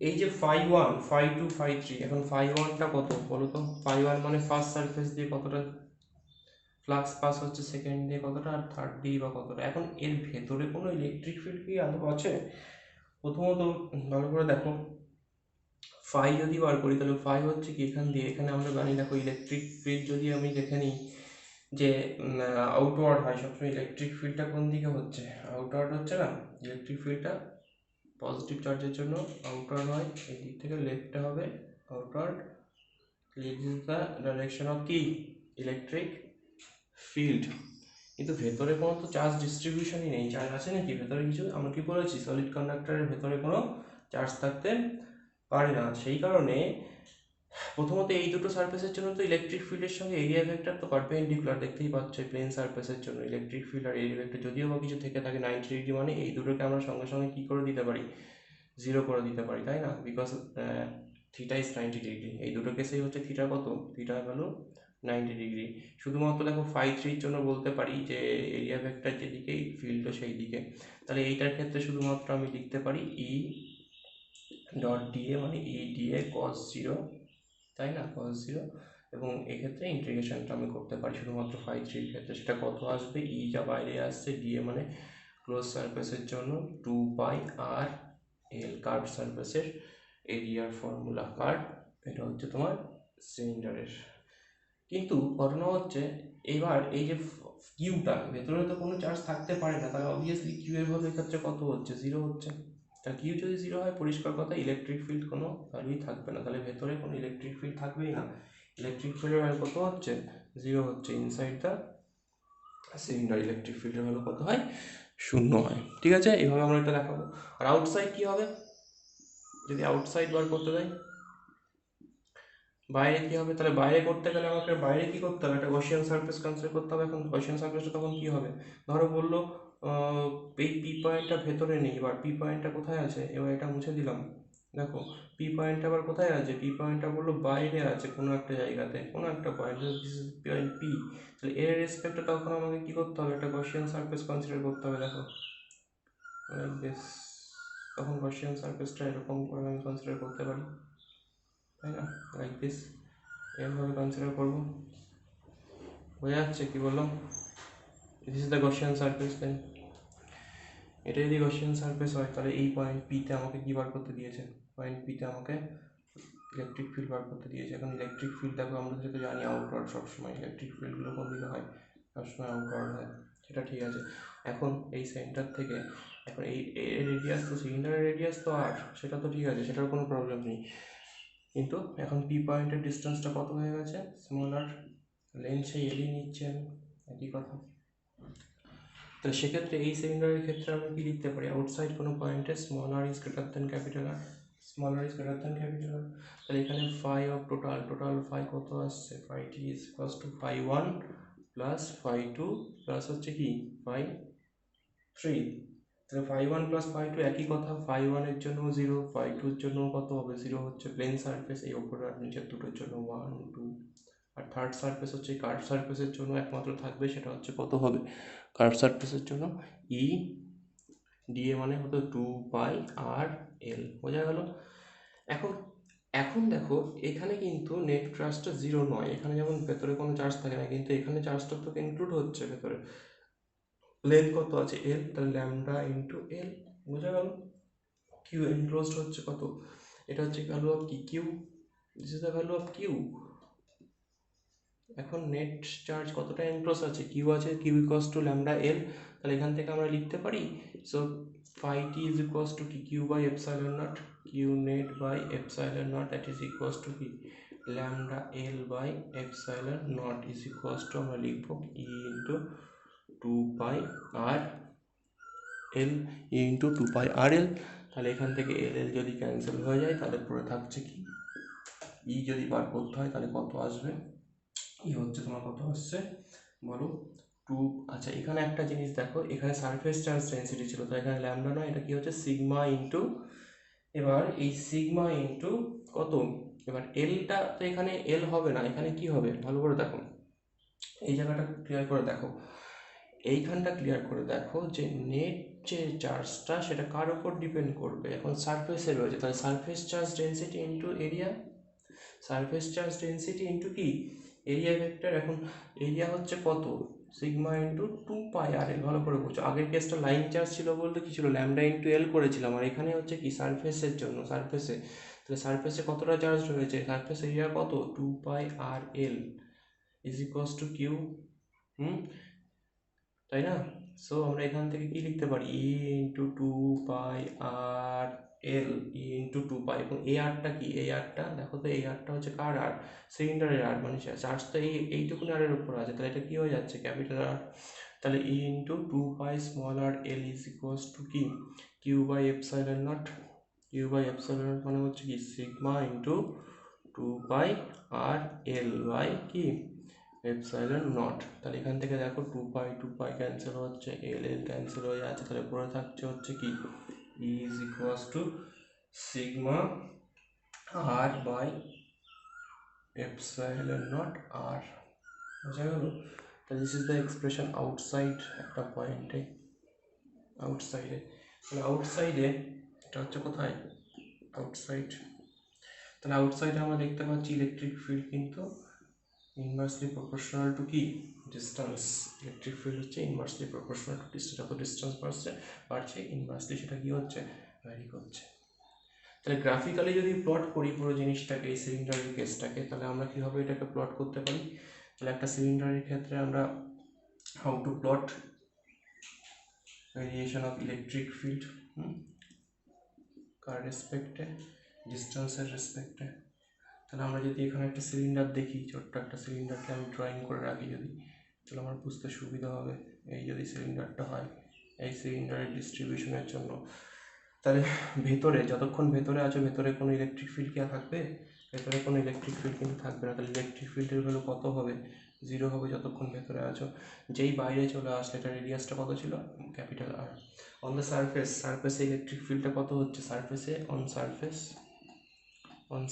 এই যে ফাই 1 ফাই 2 ফাই 3, এখন ফাই 1টা কত বলো তো, ফাই 1 মানে ফার্স্ট সারফেস দিয়ে কতটা ফ্লাক্স পাস হচ্ছে সেকেন্ড দিয়ে কতটা, আর থার্ড দিয়ে বা কতটা। এখন এর ভেতরে কোনো ইলেকট্রিক ফিল্ড কি আদৌ আছে? প্রথমত ভালো করে দেখো, ফাই যদি বার করি তাহলে ফাই হচ্ছে কি এখান দিয়ে, এখানে আমরা জানি দেখো ইলেকট্রিক ফিল্ড যদি আমি দেখে নিই যে আউটওয়ার্ড হয় সবসময়, ইলেকট্রিক ফিল্ডটা কোন দিকে হচ্ছে, আউটওয়ার্ড হচ্ছে না, ইলেকট্রিক ফিল্ডটা পজিটিভ চার্জের জন্য আউটওয়ার্ড হয়, এই দিক থেকে লেফটে হবে outward, this is the direction of কি ইলেকট্রিক ফিল্ড। কিন্তু ভেতরে কোনো তো চার্জ ডিস্ট্রিবিউশনই নেই, চার্জ আছে নাকি ভেতরে কিছু? আমরা কি বলেছি সলিড কন্ডাক্টরের ভেতরে কোনো চার্জ থাকতে পারে না। সেই কারণে প্রথমত এই দুটো সারফেসের জন্য তো ইলেকট্রিক ফিল্ডের সঙ্গে এরিয়া ভেক্টর তো পারপেন্ডিকুলার, দেখতেই পাচ্ছ প্লেন সারফেসের জন্য ইলেকট্রিক ফিল্ড আর এরিয়া ভেক্টর যদিও বা কিছু থেকে থাকে 90 ডিগ্রি, মানে এই দুটোকে আমরা সঙ্গে সঙ্গে কী করে দিতে পারি, জিরো করে দিতে পারি, তাই না? বিকজ থিটা ইজ 90 ডিগ্রি, এই দুটো কেসেই হচ্ছে থিটা কত, থিটা ভ্যালু 90 ডিগ্রি। শুধুমাত্র দেখো ফাই থ্রির জন্য বলতে পারি যে এরিয়া ভেক্টর যেদিকেই ফিল্ডও সেই দিকে, তাহলে এইটার ক্ষেত্রে শুধুমাত্র আমি লিখতে পারি ই ডট ডিএ মানে ই ডিএ কস জিরো, তাই না, কস জিরো। এবং এক্ষেত্রে ইন্টিগ্রেশনটা আমি করতে পারি শুধুমাত্র ফাই থ্রির ক্ষেত্রে, সেটা কত আসবে, ই যা বাইরে আসছে, ডিএ মানে ক্লোজ সারফেসের জন্য 2 পাই আর এল, কার্ভ সারফেসের এরিয়ার ফর্মুলা কার্ভ, এটা হচ্ছে তোমার সিলিন্ডারের। কিন্তু ঘটনা হচ্ছে এবার এই যে কিউটা ভেতরে তো কোনো চার্জ থাকতে পারে না, তাহলে অবভিয়াসলি কিউ এর ভ্যালু এক্ষেত্রে কত হচ্ছে, জিরো হচ্ছে। তা কিউ যদি জিরো হয় পরিষ্কার কথা ইলেকট্রিক ফিল্ড কোনো ভ্যালুই থাকবে না, তাহলে ভেতরে কোনো ইলেকট্রিক ফিল্ড থাকবেই না, ইলেকট্রিক ফিল্ডের ভ্যালু কত হচ্ছে, জিরো হচ্ছে। ইনসাইড দ্য সিলিন্ডার ইলেকট্রিক ফিল্ডের ভ্যালু কত হয়, শূন্য হয়। ঠিক আছে, এইভাবে আমরা এটা দেখাবো। আর আউটসাইড কি হবে, যদি আউটসাইড বার করতে দেয়, বাইরে কি হবে, তাহলে বাইরে করতে গেলে আমাকে বাইরে কি করতে হবে, একটা গসিয়ান সারফেস কনসিডার করতে হবে। এখন গসিয়ান সারফেসটা তখন কি হবে, ধরো বললো এই পি পয়েন্টটা ভেতরে নেই, এবার পি পয়েন্টটা কোথায় আছে, এবার এটা মুছে দিলাম, দেখো পি পয়েন্টটা আবার কোথায় আছে, পি পয়েন্টটা বললো বাইরে আছে কোনো একটা জায়গাতে, কোনো একটা পয়েন্ট, পয়েন্ট পি, তাহলে এর রেসপেক্টে তখন আমাকে কি করতে হবে, একটা গসিয়ান সারফেস কনসিডার করতে হবে। দেখো লাইক দিস, তখন গসিয়ান সারফেসটা এরকম করে আমি কনসিডার করতে পারি, তাই না, লাইক দিস, এরভাবে কনসিডার করবো। বোঝা যাচ্ছে কি বললাম, this is the Gaussian surface. Then এটা যদি গসিয়ান সারফেস হয় তাহলে এই পয়েন্ট পিতে আমাকে কী বার করতে দিয়েছে, পয়েন্ট পিতে আমাকে ইলেকট্রিক ফিল্ড বার করতে দিয়েছে। এখন ইলেকট্রিক ফিল্ড দেখো আমরা যেহেতু জানি আউটওয়ার্ড, সবসময় ইলেকট্রিক ফিল্ডগুলো কোন দিকে হয়, সবসময় আউটওয়ার্ড হয়, সেটা ঠিক আছে। এখন এই সেন্টার থেকে, এখন এই রেডিয়াস তো সিলিন্ডারের রেডিয়াস তো আর, সেটা তো ঠিক আছে, সেটার কোনো প্রবলেম নেই। কিন্তু এখন পি পয়েন্টের ডিস্টেন্সটা কত হয়ে গেছে, স্মল আর, লেন্থ সেই এলই নিচ্ছে আমি, একই কথা। তাহলে সেক্ষেত্রে এই সিলিন্ডারের ক্ষেত্রে আমরা কি লিখতে পারি, আউটসাইড কোনো পয়েন্টে small r is greater than capital r, small r is greater than capital r. তাহলে এখানে ফাই অফ টোটাল ফাই কত আসছে, phi T is equals to phi one plus phi two plus হচ্ছে কি ফাই থ্রি। তাহলে phi one plus phi two একই কথা, phi ওয়ানের জন্য জিরো, ফাই টুর জন্য কত হবে, জিরো হচ্ছে, প্লেন সারফেস এই ওপরে আর নিচের দুটোর জন্য 1 2, আর থার্ড সারফেস হচ্ছে কার্ভ সারফেসের জন্য একমাত্র থাকবে, সেটা হচ্ছে কত হবে, কার্ভ সারফেসের জন্য ই ডিএ মানে হতো 2 পাই আর এল। বোঝা গেল? এখন এখন দেখো এখানে কিন্তু নেট চার্জটা জিরো নয়, এখানে যেমন ভেতরে কোনো চার্জ থাকে না, কিন্তু এখানে চার্জটা তো ইনক্লুড হচ্ছে ভেতরে। লেন্থ কত আছে এল, তাহলে ল্যামডা ইন্টু এল। বোঝা গেল? কিউ এনক্লোজড হচ্ছে কত, এটা হচ্ছে ভ্যালু অফ কি, q, this is the value of q. এখন নেট চার্জ কতটা এনক্লোজ আছে, কিউ আছে, q equals to lambda l. তাহলে এখান থেকে আমরা লিখতে পারি, so phi T is equals to কি, q by epsilon naught, q net by epsilon naught, that is equals to কি lambda l by epsilon naught is equals to আমরা লিখবো ই into 2 pi r L, E into 2 pi r l. তাহলে এখান থেকে এল এল যদি cancel হয়ে যায় তাহলে পরে থাকছে কি, ই যদি বার করতে হয় তাহলে কত আসবে, ই হচ্ছে তোমার কত আসছে বলো, 2। আচ্ছা এখানে একটা জিনিস দেখো, এখানে সারফেস চার্জ ডেন্সিটি ছিল, তো এখানে ল্যামডা নয়, এটা কি হচ্ছে সিগমা ইন্টু, এবার এই সিগমা ইন্টু কত, এবার এলটা তো এখানে এল হবে না, এখানে কি হবে ভালো করে দেখো, এই জায়গাটা ক্লিয়ার করে দেখো, এইখানটা ক্লিয়ার করে দেখো যে নেট যে চার্জটা সেটা কার উপর ডিপেন্ড করবে, এখন সারফেসে রয়েছে, তাহলে surface charge density into area, surface charge density into কি এরিয়া ভেক্টর এখন এরিয়া হচ্ছে কত, sigma into two pi r এল। ভালো করে বলছো, আগের কেসটা লাইন চার্জ ছিল বলতে কি ছিল, ল্যামডা ইন্টু এল করেছিলাম, আর এখানে হচ্ছে কি সারফেসের জন্য, সারফেসে, তাহলে সারফেসে কতটা চার্জ রয়েছে, সারফেস এরিয়া কত, two pi r L is equals to Q. তাই না? সো আমরা এখান থেকে কি লিখতে পারি, E into two pi r L, E into two pi, এবং এই আরটা কি, এই আরটা দেখো তো, এই আরটা হচ্ছে কার আর, সিলিন্ডারের আর, মানে চার্জ তো এইটুকুনি আরের উপর আছে, তাহলে এটা কি হয়ে যাচ্ছে, ক্যাপিটাল আর। তাহলে E into two pi small r L is equals to কি, q by epsilon naught. Q by epsilon naught মানে হচ্ছে কি sigma into two pi r l by কি এপসাইলন নট। তাহলে এখান থেকে দেখো টু পাই ক্যান্সেল হচ্ছে, এল এল ক্যান্সেল হয়ে যাচ্ছে, তাহলে পরে থাকছে হচ্ছে কি E is equals to sigma r by epsilon naught r. বোঝা গেল? তাহলে this is the expression outside একটা পয়েন্টে, আউটসাইডে। তাহলে আউটসাইডে এটা হচ্ছে কোথায়, আউটসাইড। তাহলে আউটসাইডে আমরা দেখতে পাচ্ছি ইলেকট্রিক ফিল্ড কিন্তু ইনভার্সলি প্রপোর্শনাল টু কি ডিস্টেন্স। ইলেকট্রিক ফিল্ড হচ্ছে ইনভার্সলি প্রপোর্শনাল টু ডিস্টেন্স, যত ডিস্টেন্স বাড়ছে ইনভার্সলি সেটা কি হচ্ছে, ভ্যারি করছে। তাহলে গ্রাফিক্যালি যদি প্লট করি পুরো জিনিসটাকে, এই সিলিন্ডারের কেসটাকে, তাহলে আমরা কীভাবে এটাকে প্লট করতে পারি। তাহলে একটা সিলিন্ডারের ক্ষেত্রে আমরা how to plot variation of electric field কার রেসপেক্টে, ডিস্টেন্সের রেসপেক্টে। তাহলে আমরা যদি এখানে একটা সিলিন্ডার দেখি, ছোট্ট একটা সিলিন্ডারকে আমি ড্রয়িং করে রাখি যদি, তাহলে আমার বুঝতে সুবিধা হবে। এই যদি সিলিন্ডারটা হয়, এই সিলিন্ডারের ডিস্ট্রিবিউশনের জন্য, তাহলে ভেতরে যতক্ষণ ভেতরে আছো ভেতরে কোনো ইলেকট্রিক ফিল্ড কি থাকবে, ভেতরে কোনো ইলেকট্রিক ফিল্ড কিন্তু থাকবে না। তাহলে ইলেকট্রিক ফিল্ডের ভ্যালু কত হবে, জিরো হবে যতক্ষণ ভেতরে আছো। যেই বাইরে চলে আসলে এটা রেডিয়াসটা কত ছিল, capital r. On the surface, সারফেসে ইলেকট্রিক ফিল্ডটা কত হচ্ছে, সারফেসে অন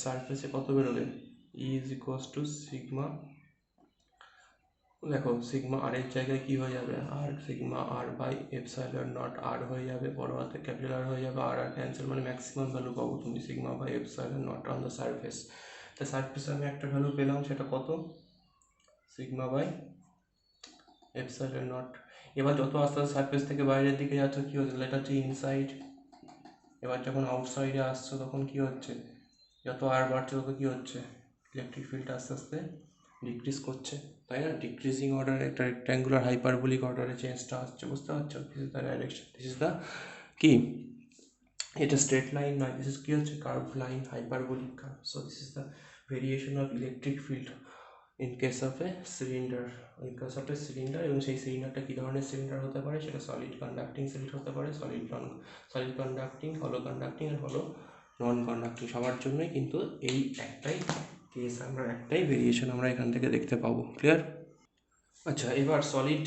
সারফেসে কত বেরোবে, E is equals to sigma, দেখো সিগমা আর এর জায়গায় কি হয়ে যাবে, r sigma r by epsilon naught r হয়ে যাবে, বড় হাতে ক্যাপিটাল আর হয়ে যাবে, আর আর ক্যান্সেল, মানে ম্যাক্সিমাম ভ্যালু পাবো তুমি sigma by epsilon naught on the surface. তা সারফেসে আমি একটা ভ্যালু পেলাম, সেটা কত, সিগমা বাই এপসাইলন নট। এবার যত আস্তে আস্তে সারফেস থেকে বাইরের দিকে যাচ্ছ কী হচ্ছে, এটা হচ্ছে ইনসাইড। এবার যখন আউটসাইডে আসছো তখন কি হচ্ছে, যত আর বাড়ছে তত কী হচ্ছে, ইলেকট্রিক ফিল্ডটা আস্তে আস্তে ডিক্রিজ করছে, তাই না? ডিক্রিজিং অর্ডারে একটা রেক্ট্যাঙ্গুলার হাইপারবোলিক অর্ডারে চেঞ্জটা আসছে, বুঝতে পারছো? This is the direction, this is the কি, এটা স্ট্রেট লাইন নয়, দিস ইজ কি হচ্ছে, curve line, hyperbolic curve. So this is the variation of electric field in case of A cylinder, in case of A cylinder. এবং সেই সিলিন্ডারটা কী ধরনের cylinder হতে পারে, সেটা সলিড কন্ডাক্টিং সিলিন্ডার হতে পারে, সলিড কন্ডাক্টিং, হলো কন্ডাক্টিং আর হলো নন কন্ডাক্টিং, সবার জন্যই কিন্তু এই একটাই কেস, আমরা একটাই ভেরিয়েশন আমরা এখান থেকে দেখতে পাবো। ক্লিয়ার? আচ্ছা, এবার সলিড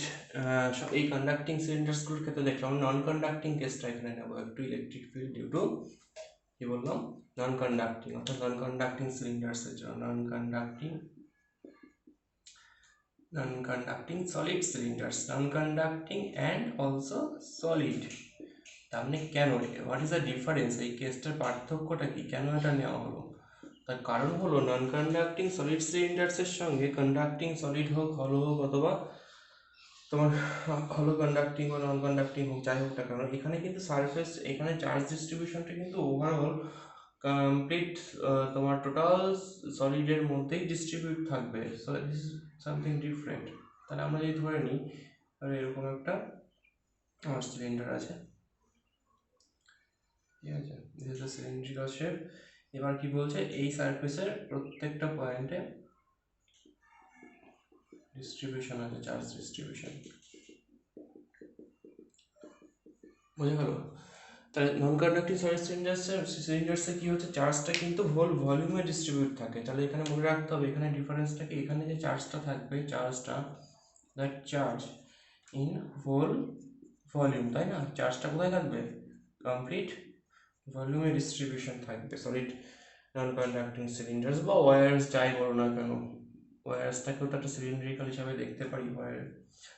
এই কন্ডাক্টিং সিলিন্ডার্সগুলোর ক্ষেত্রে দেখলাম, নন কন্ডাক্টিং কেসটা এখানে নেবো একটু, ইলেকট্রিক ফিল্ড ডিউ টু কি বললাম, নন কন্ডাক্টিং, অর্থাৎ নন কন্ডাক্টিং সিলিন্ডার্সের জন্য, non conducting solid cylinders, non conducting and also solid. তার মানে কেন, হোয়াট ইজ দ্য ডিফারেন্স, এই কেসটার পার্থক্যটা কি, কেন এটা নেওয়া হলো? তার কারণ হলো নন কন্ডাক্টিং সলিড সিলিন্ডার্সের সঙ্গে কন্ডাক্টিং সলিড হোক, হলো হোক, অথবা তোমার হলো কন্ডাক্টিং বা নন কন্ডাক্টিং হোক, যাই হোক না কেন, এখানে কিন্তু সারফেস, এখানে চার্জ ডিস্ট্রিবিউশনটা কিন্তু ওভারঅল কমপ্লিট তোমার টোটাল সলিডের মধ্যেই ডিস্ট্রিবিউট থাকবে। So this is something different. তাহলে আমরা যদি ধরে নিই, আর এরকম একটা আমার সিলিন্ডার আছে, ঠিক আছে, this is the cylindrical shape. এবার কি বলছে, এই সারফেসের প্রত্যেকটা পয়েন্টে ডিস্ট্রিবিউশন আছে, চার্জ ডিস্ট্রিবিউশন। বোঝা গেল? তাহলে নন কন্ডাক্টিং সলিড সিলিন্ডার্সে কি হচ্ছে, চার্জটা কিন্তু হোল ভলিউমে ডিস্ট্রিবিউট থাকে। তাহলে এখানে মনে রাখতে হবে, এখানে ডিফারেন্সটা কি, এখানে যে চার্জটা থাকবে, চার্জটা that charge in whole volume, তাই না? চার্জটা কোথায় থাকবে, কমপ্লিট ভলিউমে ডিস্ট্রিবিউশন থাকবে সলিড নন কন্ডাক্টিং সিলিন্ডার্স বা ওয়্যারস, যাই বলো না কেন। ওয়্যারসটাকেও তো একটা সিলিন্ড্রিক্যাল হিসাবে দেখতে পারি ওয়্যার।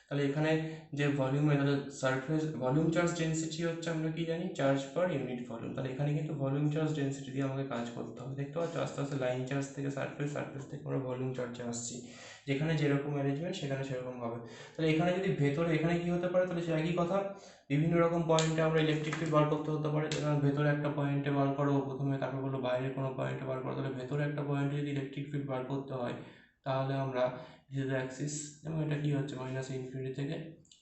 তাহলে এখানে যে ভলিউমে, তাহলে সারফেস ভলিউম চার্জ ডেন্সিটি হচ্ছে আমরা কি জানি, চার্জ পার ইউনিট ভলিউম। তাহলে এখানে কিন্তু ভলিউম চার্জ ডেন্সিটি দিয়ে আমাকে কাজ করতে হবে। দেখতে পাচ্ছ আস্তে আস্তে লাইন চার্জ থেকে সারফেস, সারফেস থেকে আমরা ভলিউম চার্জে আসছি। যেখানে যেরকম অ্যারেঞ্জমেন্ট সেখানে সেরকম হবে। তাহলে এখানে যদি ভেতরে, এখানে কি হতে পারে, তাহলে সে একই কথা, বিভিন্ন রকম পয়েন্টে আমরা ইলেকট্রিক ফিল্ড বার করতে হতে পারে। যেমন ভেতরে একটা পয়েন্টে বার করো প্রথমে, তারপর বলো বাইরের কোনো পয়েন্টে বার করো। তাহলে ভেতরে একটা পয়েন্টে যদি ইলেকট্রিক ফিল্ড বার করতে হয়, তাহলে আমরা যেহেতু অ্যাক্সিস, যেমন এটা কি হচ্ছে মাইনাস ইনফিনিটি থেকে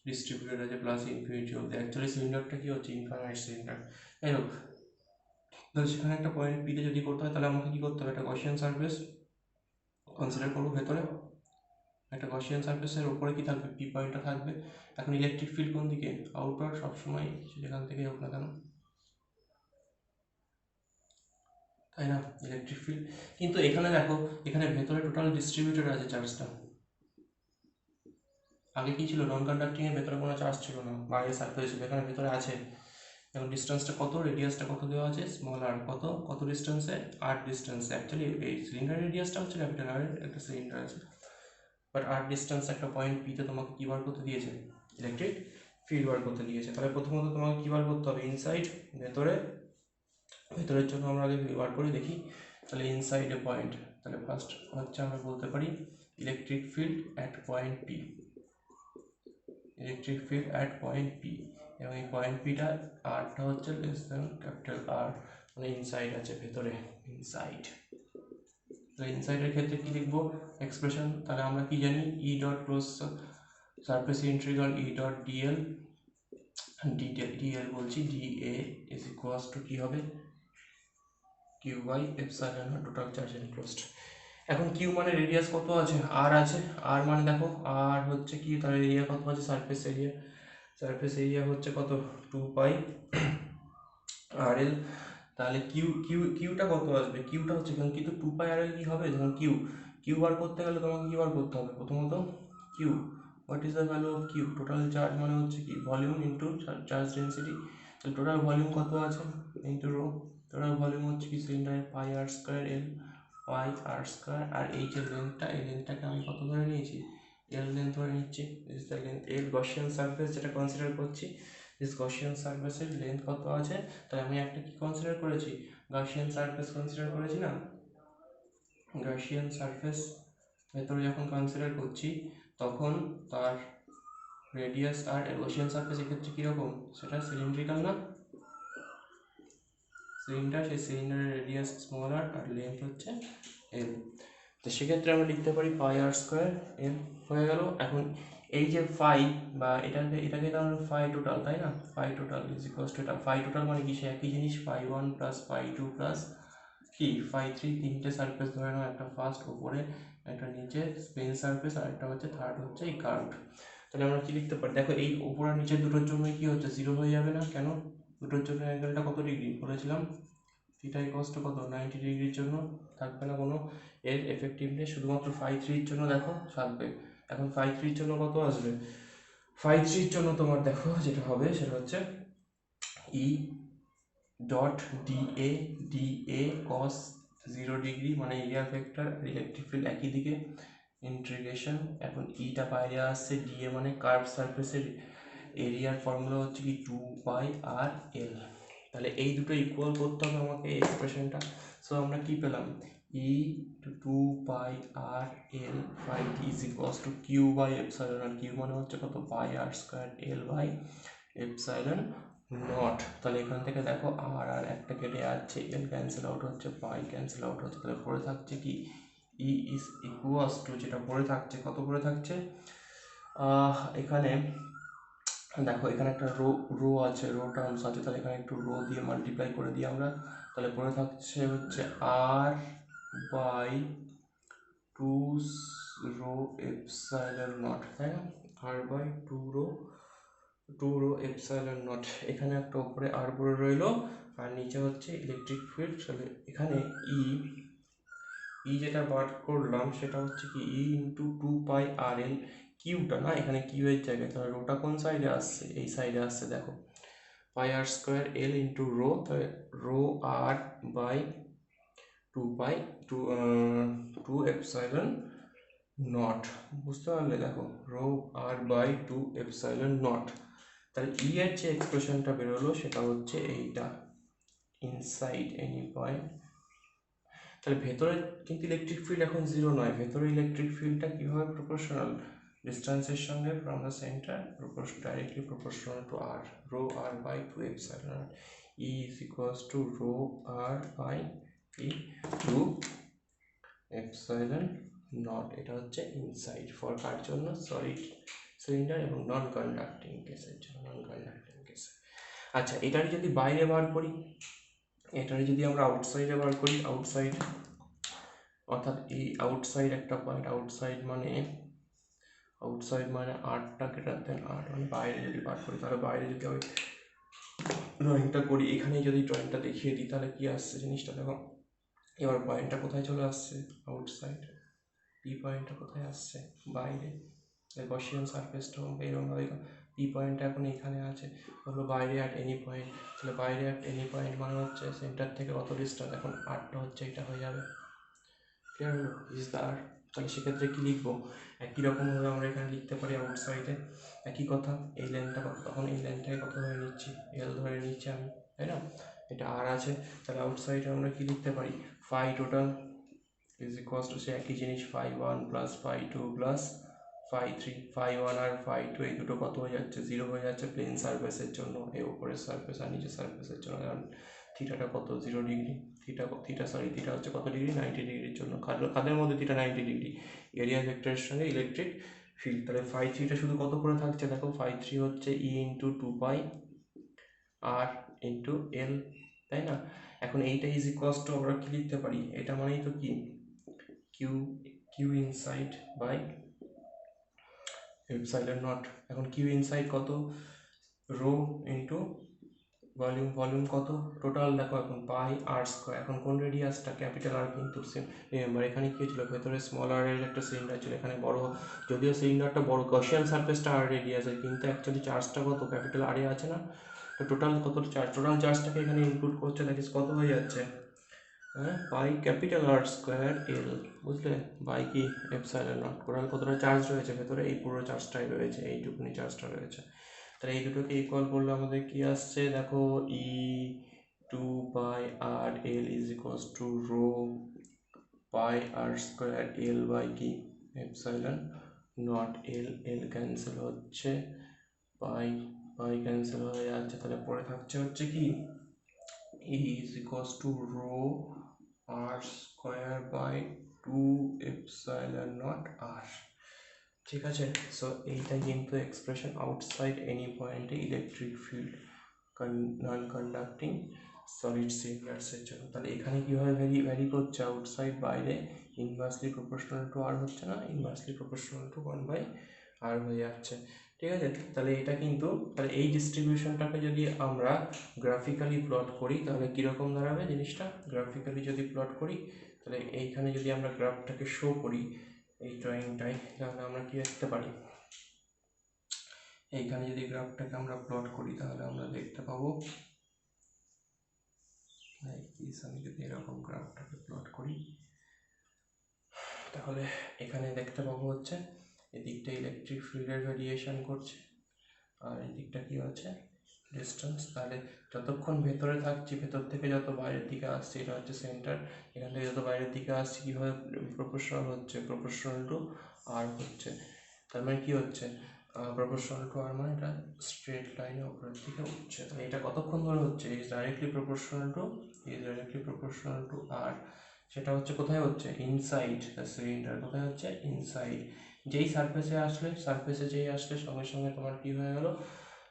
ডিস্ট্রিবিউটেড আছে প্লাস ইনফিনিটি অবধি, অ্যাকচুয়ালি সিলিন্ডারটা কি হচ্ছে ইনফাইনাইট সিলিন্ডার। যাই হোক, তাহলে সেখানে একটা পয়েন্ট পিতে যদি করতে হয়, তাহলে আমাকে কি করতে হবে, একটা গসিয়ান সারফেস কনসিডার করবো ভেতরে। একটা গসিয়ান সারফেসের উপরে কি থাকবে, পি পয়েন্টটা থাকবে। এখন ইলেকট্রিক ফিল্ড কোন দিকে, আউটওয়ার্ড সবসময়, যেখান থেকে হোক না কেন, তাই না, ইলেকট্রিক ফিল্ড। কিন্তু এখানে দেখো, এখানে ভেতরে টোটাল ডিস্ট্রিবিউটেড আছে চার্জটা। আগে কি ছিল, নন কন্ডাক্টিং এর ভেতরে কোনো চার্জ ছিল না, বাইরে সারফেস ছিল, এখানে ভেতরে আছে। এখন ডিস্টেন্সটা কত, রেডিয়াসটা কত দেওয়া আছে, স্মল আর, কত কত ডিস্টেন্সে, আর ডিস্টেন্সে। অ্যাকচুয়ালি এই সিলিন্ডার রেডিয়াসটা হচ্ছে ক্যাপিটাল আর, একটা সিলিন্ডার আছে, বাট আর ডিস্টেন্স একটা পয়েন্ট পিতে তোমাকে কী বার করতে দিয়েছে, ইলেকট্রিক ফিল্ড বার করতে দিয়েছে। তাহলে প্রথমত তোমাকে কী বার করতে হবে, ইনসাইড, ভেতরে। ভেতরের জন্য আমরা আগে বার করি দেখি। তাহলে ইনসাইড এ পয়েন্ট, তাহলে ফার্স্ট হচ্ছে আমরা বলতে পারি electric field at point P, electric field at point P. এবং এই পয়েন্ট পিটা আরটা হচ্ছে লেস দেন ক্যাপিটাল আর, মানে ইনসাইড আছে, ভেতরে, ইনসাইড। তাহলে ইনসাইডের ক্ষেত্রে কি লিখবো এক্সপ্রেশন, তাহলে আমরা কি জানি, E dot close surface integral E dot DL, DL বলছি, ডিএ ইজ ইকুয়ালস টু কি হবে, Q by epsilon not total charge enclosed. এখন কিউ মানে রেডিয়াস কত আছে, আর আছে, আর মানে দেখো আর হচ্ছে কি, তাহলে এরিয়া কত আছে, সারফেস এরিয়া, সারফেস এরিয়া হচ্ছে কত, 2 পাই আর এল। তাহলে কিউটা কত আসবে, কিউটা হচ্ছে, কারণ কিন্তু 2 পাই আর এল কি হবে, ধরুন কিউ বার করতে গেলে তোমাকে কি বার করতে হবে, প্রথমত Q, what is the value of Q, total charge মানে হচ্ছে কি ভলিউম ইন্টু চার্জ ডেন্সিটি। তাহলে টোটাল ভলিউম কত আছে ইন্টু রো, টোটাল ভলিউম হচ্ছে কি সিলিন্ডারের পাই আর স্কোয়ার এল, পাই আর স্কোয়ার। আর এই যে লেন্থটা, এই লেন্থটাকে আমি কত ধরে নিয়েছি, এল লেন্থ ধরে নিচ্ছি, is the length L, Gaussian surface যেটা কনসিডার করছি, দিস গসিয়ান সারফেসের লেন্থ কত আছে, তাহলে আমি একটা কি কনসিডার করেছি, গসিয়ান সারফেস কনসিডার করেছি না, গসিয়ান সারফেস ভেতরে যখন কনসিডার করছি তখন তার রেডিয়াস আর গসিয়ান সারফেস এক্ষেত্রে কীরকম, সেটা সিলিন্ড্রিক্যাল না, সিলিন্ডার, সেই সিলিন্ডারের রেডিয়াস স্মল আর, আর লেন্থ হচ্ছে এল। তো সেক্ষেত্রে আমরা লিখতে পারি পাই আর স্কোয়ার এল হয়ে গেল। এখন এই যে ফাই, বা এটাকে তাহলে ফাই টোটাল, তাই না, phi total is equals to, এটা ফাই টোটাল মানে কি, সে একই জিনিস, phi one plus phi two plus কি ফাই থ্রি, তিনটে সারফেস ধরে নাও, একটা ফার্স্ট উপরে, একটা নিচে স্পেন সারফেস, আর একটা হচ্ছে থার্ড হচ্ছে এই কার্ভ। তাহলে আমরা কি লিখতে পারি, দেখো এই উপর আর নিচের দুটোর জন্য কি হচ্ছে, জিরো হয়ে যাবে না, কেন, দুটোর জন্য অ্যাঙ্গেলটা কত ডিগ্রি বলেছিলাম, থিটা ইকুয়ালস টু কত, 90 ডিগ্রির জন্য থাকবে না কোনো এর এফেক্টিভনেস, শুধুমাত্র ফাই থ্রির জন্য দেখো থাকবে। এখন ফাই থ্রির জন্য কত আসবে, ফাই থ্রির জন্য তোমার দেখো যেটা হবে সেটা হচ্ছে ই ডট ডিএ, ডিএ কস 0 ডিগ্রি, মানে এরিয়া ভেক্টর আর ইলেকট্রিক ফিল্ড একই দিকে, ইন্টিগ্রেশন। এখন ইটা বাইরে আসছে, ডিএ মানে কার্ভ সারফেসের এরিয়ার ফর্মুলা হচ্ছে কি 2 পাই আর এল। তাহলে এই দুটো ইকুয়াল করতে হবে আমাকে এই এক্সপ্রেশনটা। সো আমরা কি পেলাম, E two 2 pi r l phi is equals to Q by epsilon, আর কিউ মানে হচ্ছে কত, pi R square l by epsilon not. তাহলে এখান থেকে দেখো আর আর একটা কেটে যাচ্ছে, এল ক্যান্সেল আউট হচ্ছে, পাই ক্যান্সেল আউট হচ্ছে, তাহলে পড়ে থাকছে কি ই ইজ ইকুয়ালস টু, যেটা পড়ে থাকছে, কত পড়ে থাকছে, এখানে দেখো এখানে একটা রো আছে, রো টার্মস আছে, তাহলে এখানে একটু রো দিয়ে মাল্টিপ্লাই করে দিই আমরা, তাহলে পড়ে থাকছে হচ্ছে আর বাই 2 রো এপসাইলন নট, তাই না, আর বাই 2 রো এপসাইলন নট। এখানে একটা উপরে আর পড়ে রইলো, আর নিচে হচ্ছে ইলেকট্রিক ফিল্ড। তাহলে এখানে ই যেটা বার করলাম সেটা হচ্ছে কি ই ইন্টু 2 পাই আর এল, কিউটা না, এখানে কিউ এর জায়গায়, তাহলে রোটা কোন সাইডে আসছে, এই সাইডে আসছে, দেখো পাই আর স্কোয়ার এল ইন্টু রো, তাহলে rho R by 2 pi two epsilon not, বুঝতে পারলে? দেখো rho R by 2 epsilon not. তাহলে ই এর যে এক্সপ্রেশনটা বেরোলো সেটা হচ্ছে এইটা, ইনসাইড এনি পয়েন্ট। তাহলে ভেতরে কিন্তু ইলেকট্রিক ফিল্ড এখন জিরো নয়, ভেতরে ইলেকট্রিক ফিল্ডটা কীভাবে প্রপোর্শনাল ডিস্টেন্সের সঙ্গে from the centre, directly proportional to R, rho R by 2 epsilon not. E is equals to rho R by কি 2 এপসাইলন নট। এটা হচ্ছে ইনসাইড ফর কার জন্য? সলিড সিলিন্ডার এবং নন কন্ডাক্টিং কেসের জন্য, নন কন্ডাক্টিং কেসে। আচ্ছা, এটারই যদি বাইরে বার করি, এটারই যদি আমরা আউটসাইডে বার করি, আউটসাইড অর্থাৎ এই আউটসাইড একটা পয়েন্ট, আউটসাইড মানে আটটা গ্রেটার দেন আট, মানে বাইরে যদি বার করি, তাহলে বাইরে যদি আমি ড্রয়িংটা করি, এখানে যদি ড্রয়িংটা দেখিয়ে দিই তাহলে কি আসছে জিনিসটা দেখো। এবার পয়েন্টটা কোথায় চলে আসছে? আউটসাইড। পি পয়েন্টটা কোথায় আসছে? বাইরে। গসিয়ান সারফেসটা এরকমভাবে পি পয়েন্টটা এখন এখানে আছে, হলো বাইরে অ্যাট এনি পয়েন্ট। তাহলে বাইরে অ্যাট এনি পয়েন্ট মানে হচ্ছে সেন্টার থেকে কত ডিস্টেন্স? এখন আটটা হচ্ছে, এটা হয়ে যাবে। ক্লিয়ার হলো? ইজ দ্য আর। তাহলে সেক্ষেত্রে কী লিখবো? একই রকমভাবে আমরা এখানে লিখতে পারি আউটসাইডে একই কথা। এই লাইনটা কত? তখন এই লাইনটাকে কত ধরে নিচ্ছি? এল ধরে নিচ্ছি আমি, তাই না? এটা আর আছে, তাহলে আউটসাইডে আমরা কি লিখতে পারি? Phi total is equals to, সে একই জিনিস, phi one plus phi two plus phi three. Phi one আর ফাই টু এই দুটো কত হয়ে যাচ্ছে? জিরো হয়ে যাচ্ছে প্লেন সারফেসের জন্য, এই উপরের সারফেস আর নিচের সারফেসের জন্য। কারণ থিটাটা কত? 0 ডিগ্রি। থিটা হচ্ছে কত ডিগ্রি? 90 ডিগ্রির জন্য। কাদের মধ্যে থিটা 90 ডিগ্রি? এরিয়া ভেক্টরের সঙ্গে ইলেকট্রিক ফিল্ড। তাহলে ফাই থ্রিটা শুধু কত করে থাকছে? দেখো ফাই থ্রি হচ্ছে ই ইন্টু 2 পাই আর ইন্টু এল, তাই না? এখন এইটা ইজ ইকুয়ালস টু আমরা কি লিখতে পারি? এটা মানেই তো কি, Q, Q inside by epsilon not. এখন কিউ ইনসাইড কত? রো ইন্টু ভলিউম, ভলিউম কত টোটাল? দেখো এখন পাই আর স্কোয়ার। এখন কোন রেডিয়াসটা? ক্যাপিটাল আর, কিন্তু রিমেম্বার এখানে কি ছিল? ভেতরে স্মল আর এর একটা সিলিন্ডার ছিল, এখানে বড়, যদিও সিলিন্ডারটা বড়, গসিয়ান সারফেসটা আর রেডিয়াসের, কিন্তু অ্যাকচুয়ালি চার্জটা কত? ক্যাপিটাল আর এ আছে না? তো টোটাল কত চার্জ? টোটাল চার্জটাকে এখানে ইনক্লুড করছে, দ্যাট ইজ কত হয়ে যাচ্ছে? হ্যাঁ, বাই ক্যাপিটাল আর স্কোয়ার এল, বুঝলে? বাই কি এপসাইলন নট। টোটাল কতটা চার্জ রয়েছে ভেতরে? এই পুরো চার্জটাই রয়েছে, এইটুকুনি চার্জটা রয়েছে। তাহলে এই দুটোকে ইকুয়াল করলে আমাদের কি আসছে দেখো, E 2 pi r L is equals to rho pi R square l by কি epsilon naught. L l cancel হচ্ছে, পাই পাই ক্যান্সেল হয়ে যাচ্ছে, তাহলে পরে থাকছে হচ্ছে কি E is equals to rho R square by 2 epsilon naught r. ঠিক আছে? সো এইটা কিন্তু এক্সপ্রেশন আউটসাইড এনি পয়েন্টে electric field non conducting solid সিলিন্ডার্সের জন্য। তাহলে এখানে কীভাবে ভ্যারি করছে? আউটসাইড বাইরে ইনভার্সলি প্রপোর্শনাল টু আর হচ্ছে না, ইনভার্সলি প্রপোর্শনাল টু 1/r হয়ে যাচ্ছে। ঠিক আছে? তাহলে এটা কিন্তু, তাহলে এই ডিস্ট্রিবিউশনটাকে যদি আমরা গ্রাফিক্যালি প্লট করি তাহলে কীরকম দাঁড়াবে জিনিসটা? গ্রাফিক্যালি যদি প্লট করি তাহলে এইখানে যদি আমরা গ্রাফটাকে শো করি এই ড্রয়িংটায়, তাহলে আমরা কি দেখতে পারি? এইখানে যদি গ্রাফটাকে আমরা প্লট করি তাহলে আমরা দেখতে পাবো, আমি যদি এরকম গ্রাফটাকে প্লট করি তাহলে এখানে দেখতে পাবো হচ্ছে এদিকটা ইলেকট্রিক ফিল্ডের ভেরিয়েশন করছে আর এদিকটা কি হচ্ছে? ডিস্টেন্স। তাহলে যতক্ষণ ভেতরে থাকছি, ভেতর থেকে যত বাইরের দিকে আসছে, এটা হচ্ছে সেন্টার, এখান থেকে যত বাইরের দিকে আসছে কীভাবে প্রপোর্শনাল হচ্ছে? প্রপোর্শনাল টু আর হচ্ছে। তার মানে কী হচ্ছে? প্রপোর্শনাল টু আর মানে এটা স্ট্রেট লাইনে উপরের দিকে উঠছে। তাহলে এটা কতক্ষণ ধরে হচ্ছে? ইজ ডাইরেক্টলি প্রপোর্শনাল টু আর। সেটা হচ্ছে কোথায় হচ্ছে? Inside the cylinder. কোথায় হচ্ছে? ইনসাইড। যেই সারফেসে আসলে, যেই আসলে সঙ্গে সঙ্গে তোমার কী হয়ে গেল?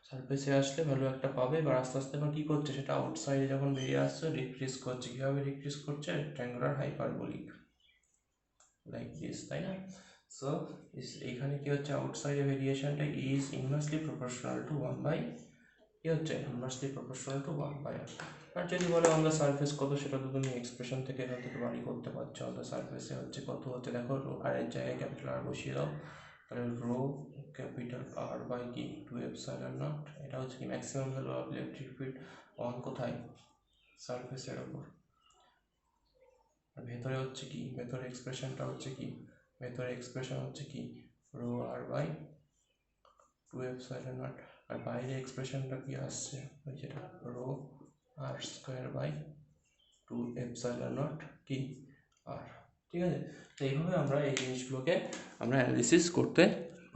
সারফেসে আসলে ভ্যালু একটা পাবে, এবার আস্তে আস্তে এবার কী করছে? সেটা আউটসাইডে যখন বেরিয়ে আসছে ডিক্রিজ করছে। কীভাবে ডিক্রিজ করছে? রেক্ট্যাঙ্গুলার হাইপারবোলিক, লাইক দিস, তাই না? সো এইখানে কি হচ্ছে? আউটসাইডে ভেরিয়েশনটা ইজ ইনভার্সলি প্রপোর্শনাল টু 1/, কি হচ্ছে? Inversely proportional two 1/r। আর যদি বলে অন দ্য সারফেস কত, সেটা তো তুমি এক্সপ্রেশন থেকে এখান থেকে বাড়ি করতে পারছো। অন দ্য সারফেসে হচ্ছে কত হচ্ছে দেখো, রো আর এর জায়গায় ক্যাপিটাল আর বসিয়ে দাও, তাহলে রো ক্যাপিটাল আর বাই কি 2 এপসাইলন নট। এটা হচ্ছে কি maximum value of electric field on কোথায়? সারফেসের ওপর। আর ভেতরে হচ্ছে কি? ভেতরে এক্সপ্রেশনটা হচ্ছে কি? ভেতরে এক্সপ্রেশন হচ্ছে কি রো আর বাই 2 নট, আর বাইরে এক্সপ্রেশনটা কি আসছে ওই যেটা rho R square by 2 not কি আর। ঠিক আছে, তো এইভাবে আমরা এই জিনিসগুলোকে আমরা অ্যানালিসিস করতে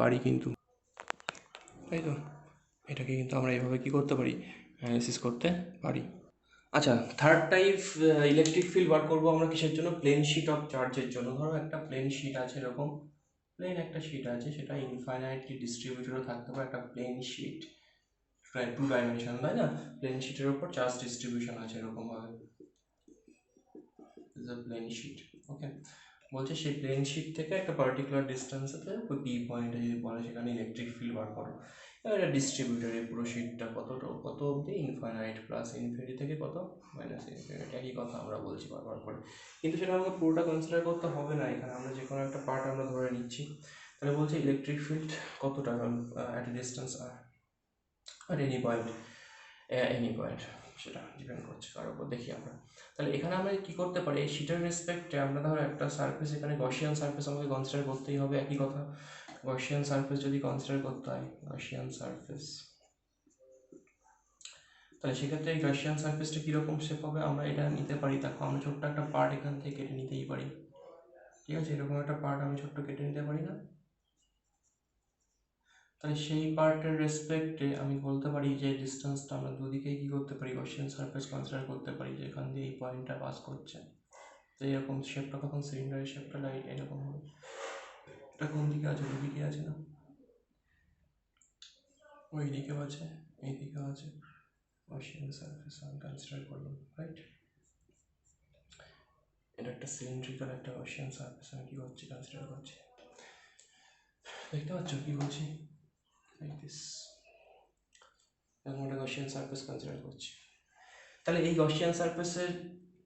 পারি কিন্তু, তাই তো এটাকে কিন্তু আমরা এইভাবে কি করতে পারি, অ্যানালিসিস করতে পারি। আচ্ছা, থার্ড টাইপ ইলেকট্রিক ফিল্ড বার করবো আমরা কিসের জন্য, প্লেন শিট অফ চার্জের জন্য। ধরো একটা প্লেন শিট আছে, এরকম প্লেন একটা শিট আছে, সেটা ইনফাইনাইটলি ডিস্ট্রিবিউটেডও থাকতে পারে, একটা প্লেন শিট 2 ডাইমেনশন, তাই না? প্লেন শিটের উপর চার্জ ডিস্ট্রিবিউশন আছে এরকমভাবে, প্লেন শিট। ওকে, বলছে সেই প্লেন শিট থেকে একটা পার্টিকুলার ডিস্টেন্সেতে ওই পি পয়েন্টে যদি বলে সেখানে ইলেকট্রিক ফিল্ড বার করো। এবার এটা ডিস্ট্রিবিউটার, এই পুরো শিটটা কত অবধি, ইনফাইনাইট প্লাস ইনফিনিটি থেকে কত মাইনাস ইনফিনিটি, একই কথা আমরা বলছি বারবার করে। কিন্তু সেটা আমাকে পুরোটা কনসিডার করতে হবে না, এখানে আমরা যে কোনো একটা পার্ট আমরা ধরে নিচ্ছি। তাহলে বলছে ইলেকট্রিক ফিল্ড কতটা at a distance R any point, সেটা ডিপেন্ড করছে কার উপর, দেখি আমরা। তাহলে এখানে আমরা কি করতে পারি, এই শিটের রেসপেক্টে আমরা ধরো একটা সারফেস, এখানে গসিয়ান সারফেস আমাকে কনসিডার করতেই হবে, একই কথা। গসিয়ান সারফেস যদি কনসিডার করতে হয়, গসিয়ান সারফেস, তাহলে সেক্ষেত্রে এই গসিয়ান সারফেসটা কীরকম শেপ হবে, আমরা এটা নিতে পারি। দেখো আমরা ছোট্ট একটা পার্ট এখান থেকে কেটে নিতেই পারি, ঠিক আছে? এরকম একটা পার্ট আমি ছোট্ট কেটে নিতে পারি না? তাহলে সেই পার্টের রেসপেক্টে আমি বলতে পারি যে ডিস্টেন্সটা আমরা দুদিকেই কী করতে পারি, গসিয়ান সারফেস কনসিডার করতে পারি, যে এখান দিয়ে এই পয়েন্টটা পাস করছে। তো এরকম শেপটা তখন সিলিন্ডারের শেপটা লাইট এরকম হবে। এটা কোন দিকে আছে, দুদিকে আছে না, ওই দিকেও আছে এই দিকেও আছে, গসিয়ান সারফেস আমি কনসিডার করলাম, রাইট? এটা একটা সিলিন্ড্রিক্যাল একটা গসিয়ান সারফেস আমি কী করছি, কনসিডার করছি। দেখতে পাচ্ছ কী বলছি, লাইক দিস, এরকম একটা গসিয়ান সারফেস কনসিডার করছি। তাহলে এই গসিয়ান সারফেসের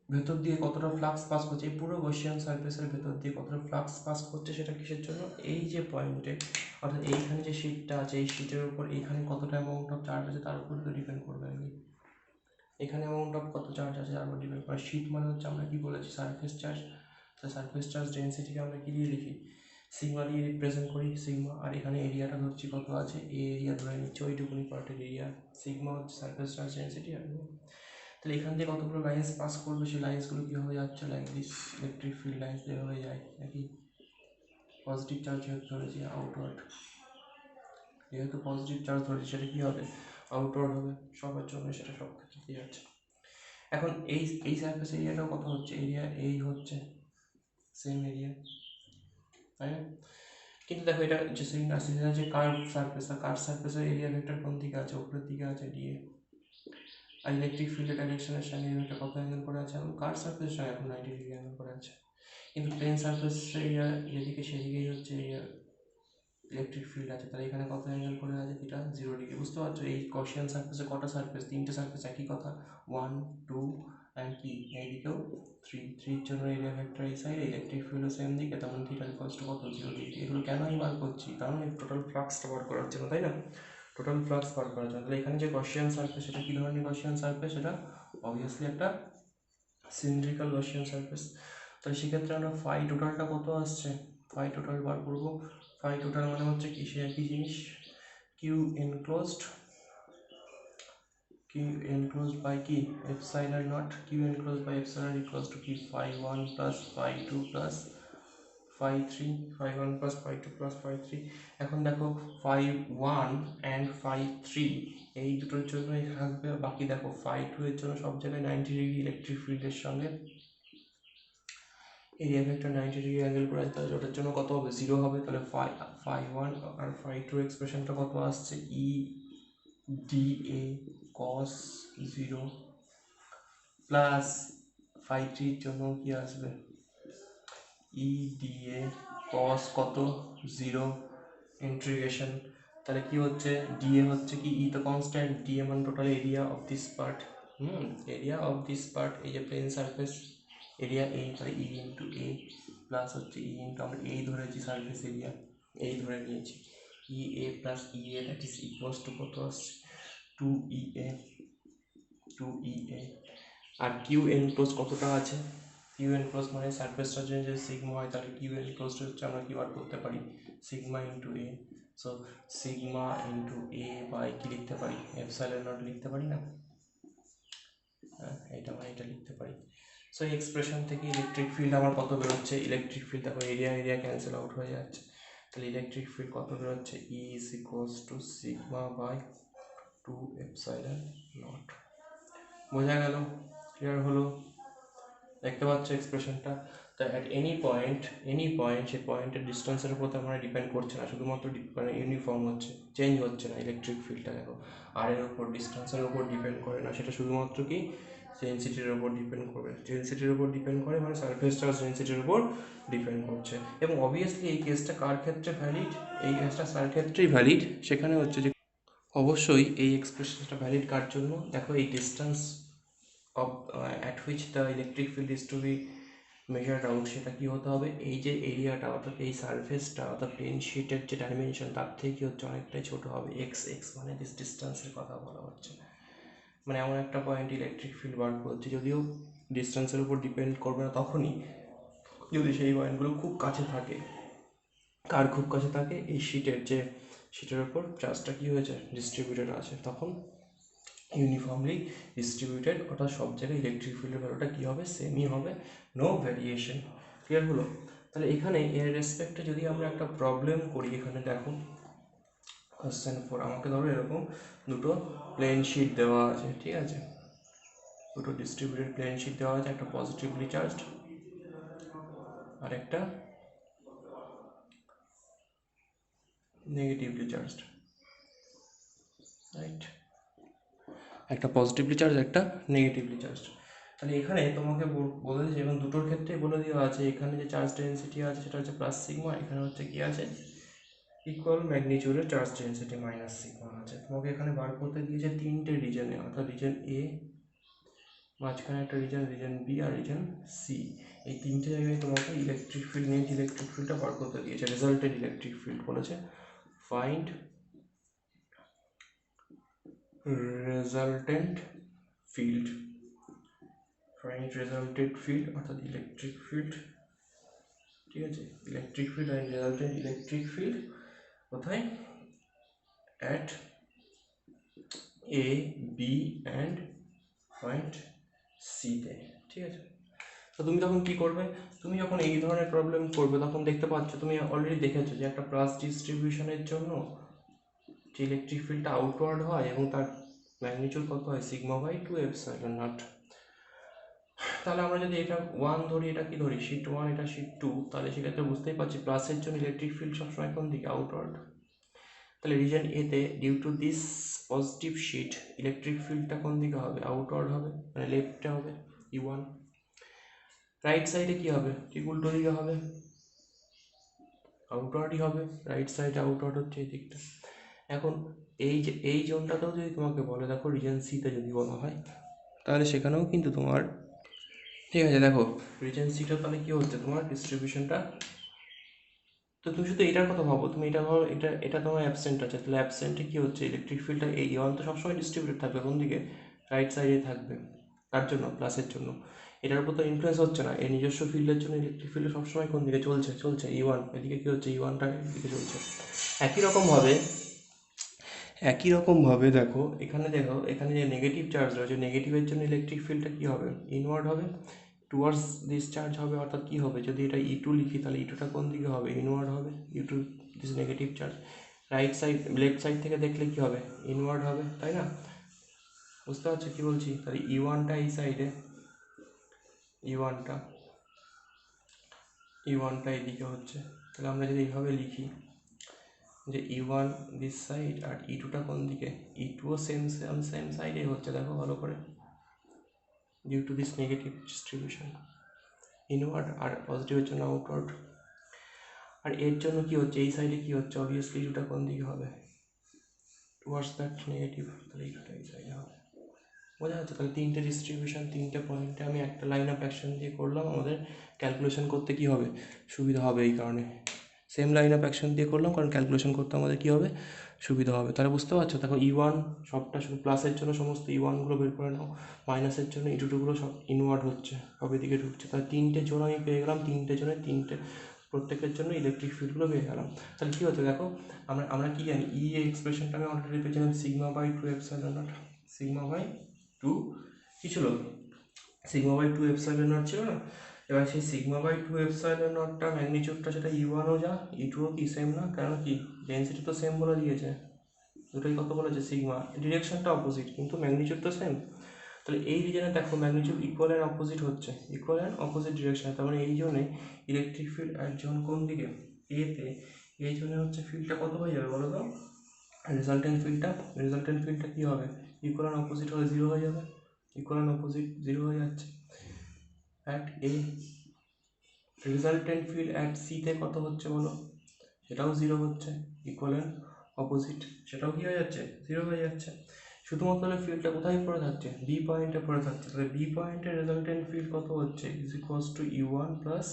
ভেতর দিয়ে কতটা ফ্লাক্স পাস করছে, এই পুরো গসিয়ান সারফেসের ভেতর দিয়ে কতটা ফ্লাক্স পাস করছে, সেটা কিসের জন্য, এই যে পয়েন্টে, অর্থাৎ এইখানে যে শিটটা আছে, এই শিটের উপর এইখানে কতটা অ্যামাউন্ট অফ চার্জ আছে তার উপর তো ডিপেন্ড করবে আর কি। এখানে অ্যামাউন্ট অফ কত চার্জ আছে তার উপর ডিপেন্ড করে। শিট মানে হচ্ছে আমরা কি বলেছি, সারফেস চার্জ। তো সারফেস চার্জ ডেন্সিটিকে আমরা কি দিয়ে লিখি, সিগমা দিয়ে রিপ্রেজেন্ট করি, সিগমা। আর এখানে এরিয়াটা ধরছি কত আছে, এই এরিয়া ধরে নিচ্ছি, ওইটুকুনি পার্টের এরিয়া, সিগমা হচ্ছে সারফেস চার্জ ডেন্সিটি। আর তাহলে এখান থেকে কতগুলো লাইন্স পাস করবে, সেই লাইন্সগুলো কীভাবে যাচ্ছে, like this electric field lines যেভাবে যায় নাকি, পজিটিভ চার্জ যেহেতু ধরেছি আউটওয়ার্ড, যেহেতু পজিটিভ চার্জ ধরেছি সেটা কী হবে, আউটওয়ার্ড হবে সবার জন্য, সেটা সব ক্ষেত্রে যাচ্ছে। এখন এই সারফেস এরিয়াটাও কত হচ্ছে, এরিয়া এই হচ্ছে সেম এরিয়া, তাই না? কিন্তু দেখো এটা যে সিলিন্ডার যে কার্ভ সারফেস, আর কার্ভ সারফেসের এরিয়া ভেক্টর কোন দিকে আছে, উপরের দিকে আছে, ডিএ। আর ইলেকট্রিক ফিল্ডের ডাইরেকশনের সঙ্গে এটা কত অ্যাঙ্গেল করে আছে, এখন কার্ভ সারফেসের সঙ্গে এখন 90 ডিগ্রি অ্যাঙ্গেল করে আছে। কিন্তু প্লেন সারফেস এরিয়া যেদিকে সেদিকেই হচ্ছে ইলেকট্রিক ফিল্ড আছে, তাহলে এখানে কত অ্যাঙ্গেল করে আছে, এটা 0 ডিগ্রি। বুঝতে পারছো, এই গসিয়ান সারফেসে কটা সারফেস, 3টে সারফেস, একই কথা, 1 2 অ্যান্ড কি এইদিকেও 3 জন্য এরিয়া ভেক্টর এই সাইডে, ইলেকট্রিক ফিল্ডও সেম দিকে, তখন থিটা ইকুয়ালস টু কত, 0 ডিগ্রি। এগুলো কেন আমি বার করছি, কারণ এই টোটাল ফ্লাক্সটা বার করার জন্য, তাই না? টোটাল ফ্লাক্স বার করার জন্য। তাহলে এখানে যে গসিয়ান সারফেস, এটা কী ধরনের গসিয়ান সারফেস, এটা অবভিয়াসলি একটা সিলিন্ড্রিক্যাল গসিয়ান সারফেস। তাহলে সেক্ষেত্রে আমরা ফাই টোটালটা কত আসছে, ফাই টোটাল বার করবো। ফাই টোটাল মানে হচ্ছে কি, সে একই জিনিস, কিউ এনক্লোজড বাই কি, epsilon naught, q enclosed by epsilon equals to কি, phi 1 plus phi 2 plus phi 3, phi 1 plus phi 2 plus phi 3। এখন দেখো ফাই 1 অ্যান্ড ফাই 3 এই দুটোর জন্যই থাকবে, বাকি দেখো ফাই 2 এর জন্য সব জায়গায় 90 ডিগ্রি ইলেকট্রিক ফিল্ডের সঙ্গে এরিয়া ভেক্টর 90 ডিগ্রি অ্যাঙ্গেল করে আছে, তাহলে ওটার জন্য কত হবে, 0 হবে। তাহলে ফাই 1 আর ফাই 2 এক্সপ্রেশনটা কত আসছে, E D A cos 0 plus phi 3 জন্য কি আসবে, ই ডি এ কস কত 0 ইন্টিগ্রেশন। তাহলে কি হচ্ছে, ডিএ হচ্ছে কি, ই তো কনস্ট্যান্ট, ডিএ মানে total area of this part, area of this part, এই যে প্লেন সারফেস এরিয়া এ, তাহলে ই ইন্টু এ প্লাস হচ্ছে ই ইন্টু, আমরা এই ধরেছি সারফেস এরিয়া, এই ধরে নিয়েছি, E A plus E A, that is equals to কত আসছে, 2 ই এ। আর কিউ এনক্লোজ কতটা আছে, কিউ এনক্লোজ মানে সারফেসটা যদি সিগমা হয় তাহলে কিউ এনক্লোজ হচ্ছে আমরা কি বার করতে পারি sigma into A. So sigma into A by কি লিখতে পারি এপসাইলন নট লিখতে পারি না, হ্যাঁ এটা মানে এটা লিখতে পারি। সো এই এক্সপ্রেশন থেকে ইলেকট্রিক ফিল্ড আমার কত বেরোচ্ছে, ইলেকট্রিক ফিল্ড দেখো এরিয়া ক্যান্সেল আউট হয়ে যাচ্ছে, তাহলে ইলেকট্রিক ফিল্ড কত বেরোচ্ছে E is equals to sigma by 2 epsilon naught. বোঝা গেল, ক্লিয়ার হলো, দেখতে পাচ্ছ এক্সপ্রেশনটা। তো অ্যাট এনি পয়েন্ট সেই পয়েন্টের ডিস্টেন্সের উপর তো আমরা ডিপেন্ড করছে না, শুধুমাত্র মানে ইউনিফর্ম হচ্ছে, চেঞ্জ হচ্ছে না ইলেকট্রিক ফিল্ডটা দেখো আর এর উপর ডিস্টেন্সের উপর ডিপেন্ড করে না, সেটা শুধুমাত্র কি ডেনসিটির উপর ডিপেন্ড করবে, ডেনসিটির উপর ডিপেন্ড করে মানে সারফেস চার্জ ডেনসিটির উপর ডিপেন্ড করছে। এবং অবভিয়াসলি এই কেসটা কার ক্ষেত্রে ভ্যালিড, এই কেসটা কার ক্ষেত্রেই ভ্যালিড, সেখানে হচ্ছে যে অবশ্যই এই এক্সপ্রেশনটা ভ্যালিড কার জন্য, দেখো এই distance of at which the electric field is to be measured out, সেটা কী হতে হবে এই যে এরিয়াটা অর্থাৎ এই সারফেসটা অর্থাৎ প্লেন শিটের যে ডাইমেনশন তার থেকে কী হচ্ছে অনেকটাই ছোটো হবে, এক্স মানে ডিস্টেন্সের কথা বলা হচ্ছে, মানে এমন একটা পয়েন্ট ইলেকট্রিক ফিল্ড বার করছে, যদিও ডিস্টেন্সের উপর ডিপেন্ড করবে না তখনই যদি সেই পয়েন্টগুলো খুব কাছে থাকে। কার খুব কাছে থাকে এই শিটের উপর চার্জটা কী হয়েছে ডিস্ট্রিবিউটেড আছে, তখন ইউনিফর্মলি ডিস্ট্রিবিউটেড অর্থাৎ সব জায়গায় ইলেকট্রিক ফিল্ডের ভ্যালুটা কী হবে সেমই হবে, নো ভ্যারিয়েশন। ক্লিয়ার হলো? তাহলে এখানে এর রেসপেক্টে যদি আমরা একটা প্রবলেম করি, এখানে দেখো কোশ্চেন 4 আমাকে ধরো এরকম দুটো প্লেন শিট দেওয়া আছে, ঠিক আছে, দুটো ডিস্ট্রিবিউটেড প্লেন শিট দেওয়া আছে, একটা পজিটিভলি চার্জড আর একটা নেগেটিভলি চার্জড, রাইট, একটা পজিটিভলি চার্জ একটা নেগেটিভলি চার্জড। তাহলে এখানে তোমাকে বলে দিয়েছে এবং দুটোর ক্ষেত্রে বলে দেওয়া আছে এখানে যে চার্জ ডেন্সিটি আছে সেটা হচ্ছে প্লাস সিগমা, এখানে হচ্ছে কি আছে ইকুয়াল ম্যাগনিটিউডের চার্জ ডেন্সিটি মাইনাস সিগমা আছে। তোমাকে এখানে বার করতে দিয়েছে তিনটে রিজনে, অর্থাৎ রিজন এ, মাঝখানে একটা রিজন বি আর রিজন সি, এই তিনটে জায়গায় তোমাকে ইলেকট্রিক ফিল্ড নেট ইলেকট্রিক ফিল্ডটা বার করতে দিয়েছে, রেজাল্টেড ইলেকট্রিক ফিল্ড বলেছে find resultant field, find resulted field অর্থাৎ ইলেকট্রিক ফিল্ড, ঠিক আছে, electric field and resultant electric field কোথায় at A B and point সিতে, ঠিক আছে। তো তুমি তখন কি করবে, তুমি যখন এই ধরনের প্রবলেম করবে তখন দেখতে পাচ্ছ, তুমি অলরেডি দেখেছো যে একটা প্লাস ডিস্ট্রিবিউশনের জন্য যে ইলেকট্রিক ফিল্ডটা আউটওয়ার্ড হয় এবং তার ম্যাগনিটিউড কত হয় সিগমা বাই 2 এপসাইলন নট। তাহলে আমরা যদি এটা 1 ধরি, এটা কি ধরি শিট 1, এটা শিট 2, তাহলে সেক্ষেত্রে বুঝতেই পারছি প্লাসের জন্য ইলেকট্রিক ফিল্ড সবসময় কোন দিকে আউটওয়ার্ড। তাহলে রিজন এতে due to this positive sheet electric ফিল্ডটা কোন দিকে হবে আউটওয়ার্ড হবে, মানে লেফটে হবে E1। রাইট সাইডে কি হবে ঠিক উল্টো দিকে হবে, আউটওয়ার্ডই হবে, রাইট সাইডে আউটওয়ার্ড হচ্ছে এই দিকটা। এখন এই জোনটাতেও যদি তোমাকে বলে দেখো রিজন সিতে যদি বলা হয় তাহলে সেখানেও কিন্তু তোমার ঠিক আছে, দেখো রিজন সিটা তাহলে কী হচ্ছে তোমার ডিস্ট্রিবিউশনটা, তো তুমি শুধু এটার কথা ভাবো, তুমি এটা ভাবো এটা তোমার অ্যাবসেন্ট আছে, তাহলে অ্যাবসেন্টে কী হচ্ছে ইলেকট্রিক ফিল্ডটা এই ওয়ান তো সবসময় ডিস্ট্রিবিউটেড থাকবে কোন দিকে রাইট সাইডে থাকবে, তার জন্য প্লাসের জন্য এটার উপর তো ইনফ্লুয়েন্স হচ্ছে না, এর নিজস্ব ফিল্ডের জন্য ইলেকট্রিক ফিল্ড সবসময় কোন দিকে চলছে E1, এদিকে কী হচ্ছে E1টা এদিকে চলছে। একই রকমভাবে দেখো এখানে যে নেগেটিভ চার্জ রয়েছে নেগেটিভের জন্য ইলেকট্রিক ফিল্ডটা কী হবে ইনওয়ার্ড হবে, টুয়ার্ডস দিস চার্জ হবে, অর্থাৎ কী হবে যদি এটা E2 লিখি তাহলে E2টা কোন দিকে হবে ইনওয়ার্ড হবে, E2 this negative charge, right side left side থেকে দেখলে কী হবে ইনওয়ার্ড হবে, তাই না? বুঝতে পারছো কী বলছি? তাহলে E1টা এই সাইডে, E1টা এইদিকে হচ্ছে, তাহলে আমরা যদি এইভাবে লিখি যে E1 দিস সাইড আর E2টা কোন দিকে, E2ও সেম সাইডে হচ্ছে, দেখো ভালো করে, due to this negative distribution inward আর পজিটিভের জন্য আউটওয়ার্ড। আর এর জন্য কি হচ্ছে এই সাইডে কি হচ্ছে অবভিয়াসলি E2টা কোন দিকে হবে টুয়ার্ডস দ্যাট নেগেটিভ, তাহলে E2টা এই সাইডে হবে। বোঝা যাচ্ছে? তাহলে তিনটে ডিস্ট্রিবিউশন তিনটে পয়েন্টে আমি একটা লাইন অফ অ্যাকশন দিয়ে করলাম, আমাদের ক্যালকুলেশন করতে কি হবে সুবিধা হবে এই কারণে, সেম লাইন অফ অ্যাকশন দিয়ে করলাম, কারণ ক্যালকুলেশন করতে আমাদের কী হবে, সুবিধা হবে। তাহলে বুঝতে পারছো, দেখো E1 সবটা শুধু প্লাসের জন্য সমস্ত E1গুলো বের করে নাও, মাইনাসের জন্য E2গুলো সব ইনওয়ার্ড হচ্ছে, সবের দিকে ঢুকছে। তাহলে 3টে জোন আমি পেয়ে গেলাম, 3টে জোনে 3টে প্রত্যেকের জন্য ইলেকট্রিক ফিল্ডগুলো পেয়ে গেলাম। তাহলে কী হচ্ছে দেখো, আমরা কী জানি, ই এক্সপ্রেশনটা আমি অলরেডি পেয়েছিলাম σ/2ε0, σ/2 কী ছিল, σ/2ε0 ছিল না। এবার সেই σ/2ε0টা ম্যাগনিটিউডটা সেটা E1ও যা E2ও কি সেম না, কারণ কি ডেন্সিটি তো সেম বলে দিয়েছে, দুটোই কত বলেছে সিগমা, ডিরেকশনটা অপোজিট কিন্তু ম্যাগনিটিউড তো সেম। তাহলে এই রিজনে দেখো ম্যাগনিটিউড ইকুয়াল অ্যান্ড অপোজিট হচ্ছে, ইকুয়াল অ্যান্ড অপোজিট ডিরেকশনে, তার মানে এই জোনে ইলেকট্রিক ফিল্ড অ্যাট জোন কোন দিকে, এতে, এই জন্য হচ্ছে ফিল্ডটা কত হয়ে যাবে বলো তো, রেজাল্টেন্ট ফিল্ডটা কী হবে, ইকুয়াল অ্যান্ড অপোজিট হলে 0 হয়ে যাবে, ইকুয়াল অ্যান্ড অপোজিট 0 হয়ে যাচ্ছে। At a resultant field at সিতে কত হচ্ছে বলো, সেটাও 0 হচ্ছে, ইকুয়াল অ্যান্ড অপোজিট সেটাও কী হয়ে যাচ্ছে, 0 হয়ে যাচ্ছে। শুধুমাত্র ফিল্ডটা কোথায় পড়ে থাকছে, বি পয়েন্টে পড়ে থাকছে। তাহলে বি পয়েন্টের রেজাল্টেন্ট ফিল্ড কত হচ্ছে, is equals two E1 plus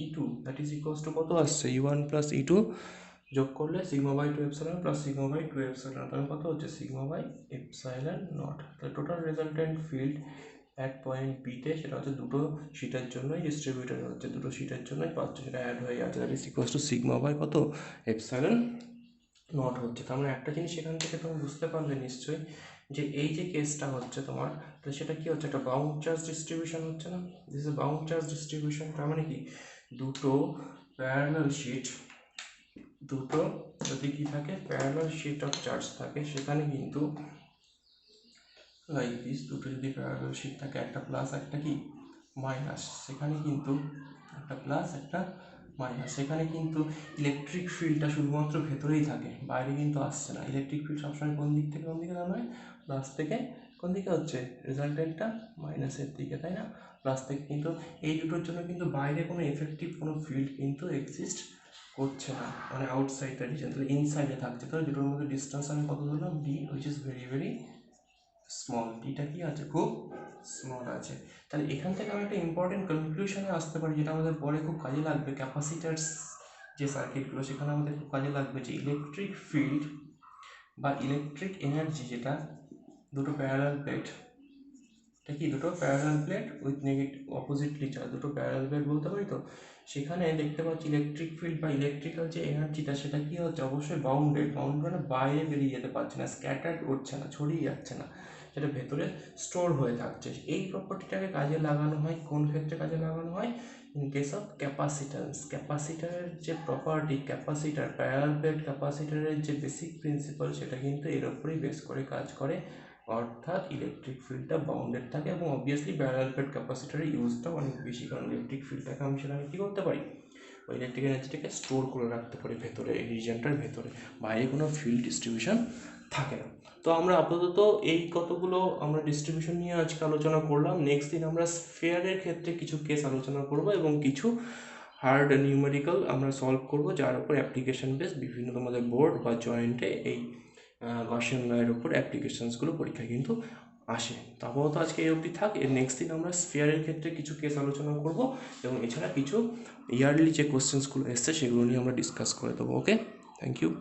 E2, that is equals to কত আসছে, E1 প্লাস E2 যোগ করলে σ/2ε প্লাস σ/2ε, তাহলে কত হচ্ছে σ/ε0। তাহলে total resultant field at point বিতে সেটা হচ্ছে দুটো শিটের জন্যই ডিস্ট্রিবিউটেড হচ্ছে, দুটো শিটের জন্যই পাচ্ছে, সেটা অ্যাড হয়ে যাচ্ছে, দ্যাট ইজ ইকুয়ালস টু কত ε0 হচ্ছে। তার মানে একটা জিনিস এখান থেকে তুমি বুঝতে পারলে নিশ্চয়ই, যে এই যে কেসটা হচ্ছে তোমার, তাহলে সেটা কি হচ্ছে, একটা বাউন্ড চার্জ ডিস্ট্রিবিউশন হচ্ছে না, this is bound charge distribution. তার মানে কি দুটো প্যারালাল শিট, দুটো যদি কি থাকে প্যারালাল শিট অফ চার্জ থাকে, সেখানে কিন্তু লাইক দিস, দুটো যদি প্যারালাল শিট থাকে, একটা প্লাস একটা কি মাইনাস, সেখানে কিন্তু একটা প্লাস একটা মাইনাস, সেখানে কিন্তু ইলেকট্রিক ফিল্ডটা শুধুমাত্র ভেতরেই থাকে, বাইরে কিন্তু আসছে না। ইলেকট্রিক ফিল্ড সবসময় কোন দিক থেকে কোন দিকে নামে, প্লাস থেকে কোন দিকে হচ্ছে, রেজাল্টেন্টটা মাইনাসের দিকে, তাই না, প্লাস থেকে। কিন্তু এই দুটোর জন্য কিন্তু বাইরে কোনো এফেক্টিভ কোনো ফিল্ড কিন্তু এক্সিস্ট করছে না, মানে আউটসাইড দ্য রিজন, তাহলে ইনসাইডে থাকছে। তাহলে দুটোর মধ্যে ডিস্টেন্স আমি কত ধরলাম, D, which is very very small, ডিটা কি আছে, খুব স্মল আছে। তাহলে এখান থেকে আমি একটা ইম্পর্টেন্ট কনক্লুশনে আসতে পারি, যেটা আমাদের পরে খুব কাজে লাগবে, ক্যাপাসিটার্স যে সার্কিটগুলো, সেখানে আমাদের খুব কাজে লাগবে, যে ইলেকট্রিক ফিল্ড বা ইলেকট্রিক এনার্জি, যেটা দুটো প্যারালাল প্লেট, এটা কি দুটো parallel plate with negative oppositely charge, দুটো প্যারালাল প্লেট বলতে পারি। তো সেখানে দেখতে পাচ্ছি ইলেকট্রিক ফিল্ড বা ইলেকট্রিক্যাল যে এনার্জিটা, সেটা কি হচ্ছে, অবশ্যই বাউন্ডেড মানে বাইরে বেরিয়ে যেতে পারছে না, স্ক্যাটার্ড উঠছে না, ছড়িয়ে যাচ্ছে না, সেটা ভেতরে স্টোর হয়ে থাকছে। এই প্রপার্টিটাকে কাজে লাগানো হয় কোন ক্ষেত্রে কাজে লাগানো হয়, ইন কেস অফ ক্যাপাসিট্যান্স। ক্যাপাসিটারের যে প্রপার্টি, ক্যাপাসিটার প্যারালাল প্লেট ক্যাপাসিটারের যে বেসিক প্রিন্সিপাল, সেটা কিন্তু এর ওপরেই বেস করে কাজ করে, অর্থাৎ ইলেকট্রিক ফিল্ডটা বাউন্ডেড থাকে। এবং অবভিয়াসলি প্যারালাল প্লেট ক্যাপাসিটারের ইউজটাও অনেক বেশি, কারণ ইলেকট্রিক ফিল্ডটাকে আমি সেখানে কী করতে পারি, ওই ইলেকট্রিক এনার্জিটাকে স্টোর করে রাখতে পারি ভেতরে, এই রিজনটার ভেতরে, বাইরে কোনো ফিল্ড ডিস্ট্রিবিউশন থাকে না। তো আমরা আপাতত এই কতগুলো আমরা ডিস্ট্রিবিউশন নিয়ে আজকে আলোচনা করলাম। নেক্সট দিন আমরা স্ফিয়ারের ক্ষেত্রে কিছু কেস আলোচনা করব এবং কিছু হার্ড নিউমেরিক্যাল আমরা সলভ করব, যার উপর অ্যাপ্লিকেশন বেস বিভিন্ন তোমাদের বোর্ড বা জয়েন্টে এই গসিয়ান লয়ের উপর অ্যাপ্লিকেশনসগুলো পরীক্ষায় কিন্তু আসে। তো আপাতত আজকে এই অবধি থাক। এর নেক্সট দিন আমরা স্ফিয়ারের ক্ষেত্রে কিছু কেস আলোচনা করব এবং এছাড়া কিছু ইয়ারলি যে কোশ্চেন্সগুলো এসছে সেগুলো নিয়ে আমরা ডিসকাস করে দেবো। ওকে, থ্যাংক ইউ।